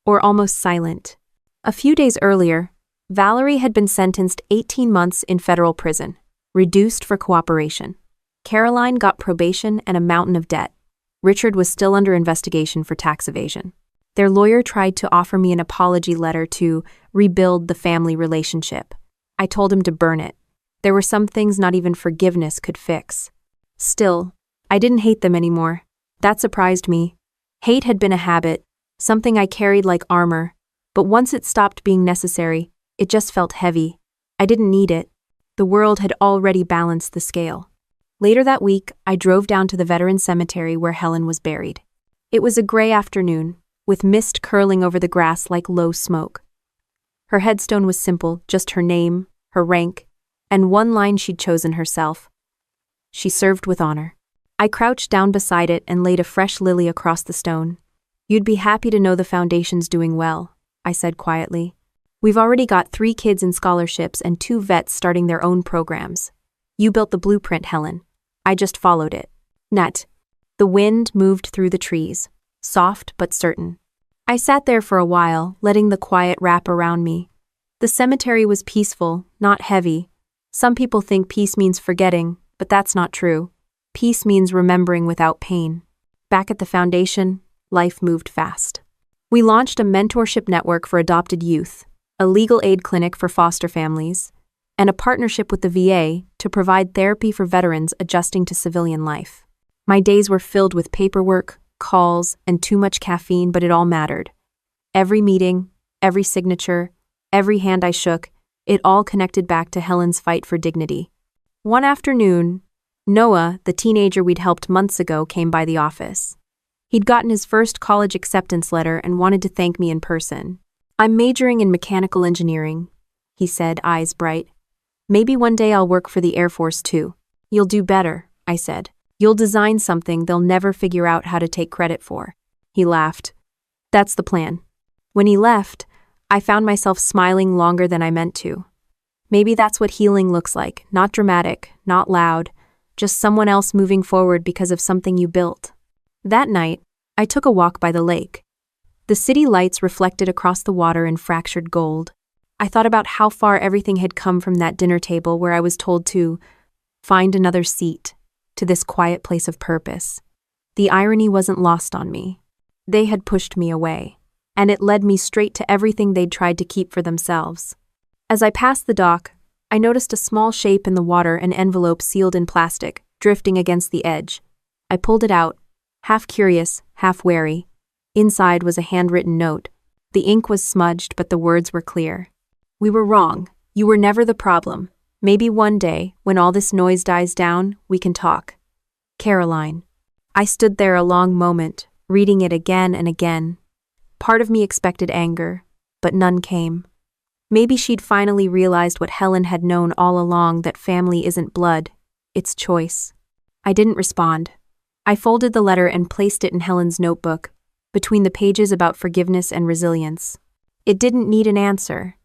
Or almost silent. A few days earlier, Valerie had been sentenced 18 months in federal prison, reduced for cooperation. Caroline got probation and a mountain of debt. Richard was still under investigation for tax evasion. Their lawyer tried to offer me an apology letter to rebuild the family relationship. I told him to burn it. There were some things not even forgiveness could fix. Still, I didn't hate them anymore. That surprised me. Hate had been a habit, something I carried like armor, but once it stopped being necessary, it just felt heavy. I didn't need it. The world had already balanced the scale. Later that week, I drove down to the veteran cemetery where Helen was buried. It was a gray afternoon, with mist curling over the grass like low smoke. Her headstone was simple, just her name, her rank, and one line she'd chosen herself. She served with honor. I crouched down beside it and laid a fresh lily across the stone. You'd be happy to know the foundation's doing well, I said quietly. We've already got 3 kids in scholarships and 2 vets starting their own programs. You built the blueprint, Helen. I just followed it. Net. The wind moved through the trees, soft but certain. I sat there for a while, letting the quiet wrap around me. The cemetery was peaceful, not heavy. Some people think peace means forgetting, but that's not true. Peace means remembering without pain. Back at the foundation, life moved fast. We launched a mentorship network for adopted youth, a legal aid clinic for foster families, and a partnership with the VA to provide therapy for veterans adjusting to civilian life. My days were filled with paperwork, calls, and too much caffeine, but it all mattered. Every meeting, every signature, every hand I shook, it all connected back to Helen's fight for dignity. One afternoon, Noah, the teenager we'd helped months ago, came by the office. He'd gotten his first college acceptance letter and wanted to thank me in person. I'm majoring in mechanical engineering, he said, eyes bright. Maybe one day I'll work for the Air Force too. You'll do better, I said. You'll design something they'll never figure out how to take credit for. He laughed. That's the plan. When he left, I found myself smiling longer than I meant to. Maybe that's what healing looks like, not dramatic, not loud, just someone else moving forward because of something you built. That night, I took a walk by the lake. The city lights reflected across the water in fractured gold. I thought about how far everything had come from that dinner table where I was told to find another seat, to this quiet place of purpose. The irony wasn't lost on me. They had pushed me away, and it led me straight to everything they'd tried to keep for themselves. As I passed the dock, I noticed a small shape in the water, an envelope sealed in plastic, drifting against the edge. I pulled it out, half curious, half wary. Inside was a handwritten note. The ink was smudged, but the words were clear. We were wrong. You were never the problem. Maybe one day, when all this noise dies down, we can talk. Caroline. I stood there a long moment, reading it again and again. Part of me expected anger, but none came. Maybe she'd finally realized what Helen had known all along, that family isn't blood, it's choice. I didn't respond. I folded the letter and placed it in Helen's notebook, between the pages about forgiveness and resilience. It didn't need an answer.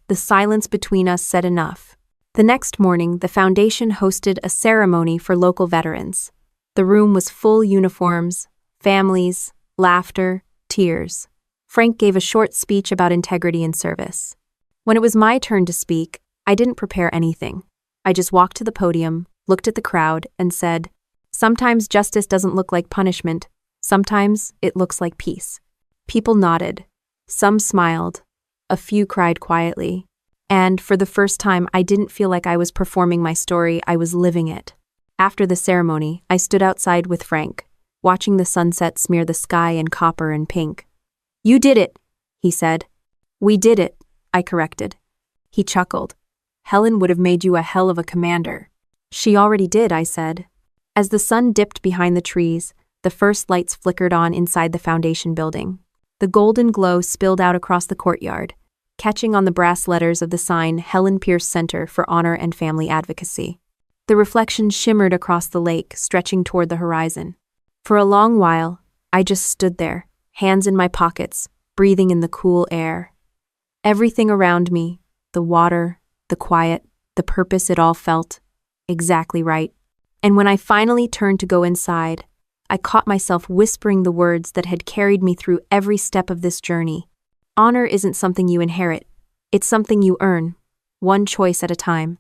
The silence between us said enough. The next morning, the foundation hosted a ceremony for local veterans. The room was full uniforms, families, laughter, tears. Frank gave a short speech about integrity and service. When it was my turn to speak, I didn't prepare anything. I just walked to the podium, looked at the crowd, and said, "Sometimes justice doesn't look like punishment. Sometimes it looks like peace." People nodded. Some smiled. A few cried quietly. And for the first time, I didn't feel like I was performing my story, I was living it. After the ceremony, I stood outside with Frank, watching the sunset smear the sky in copper and pink. "You did it," he said. "We did it," I corrected. He chuckled. "Helen would have made you a hell of a commander." "She already did," I said. As the sun dipped behind the trees, the first lights flickered on inside the foundation building. The golden glow spilled out across the courtyard, catching on the brass letters of the sign Helen Pierce Center for Honor and Family Advocacy. The reflection shimmered across the lake, stretching toward the horizon. For a long while, I just stood there, hands in my pockets, breathing in the cool air. Everything around me, the water, the quiet, the purpose, it all felt exactly right. And when I finally turned to go inside, I caught myself whispering the words that had carried me through every step of this journey. Honor isn't something you inherit. It's something you earn, one choice at a time.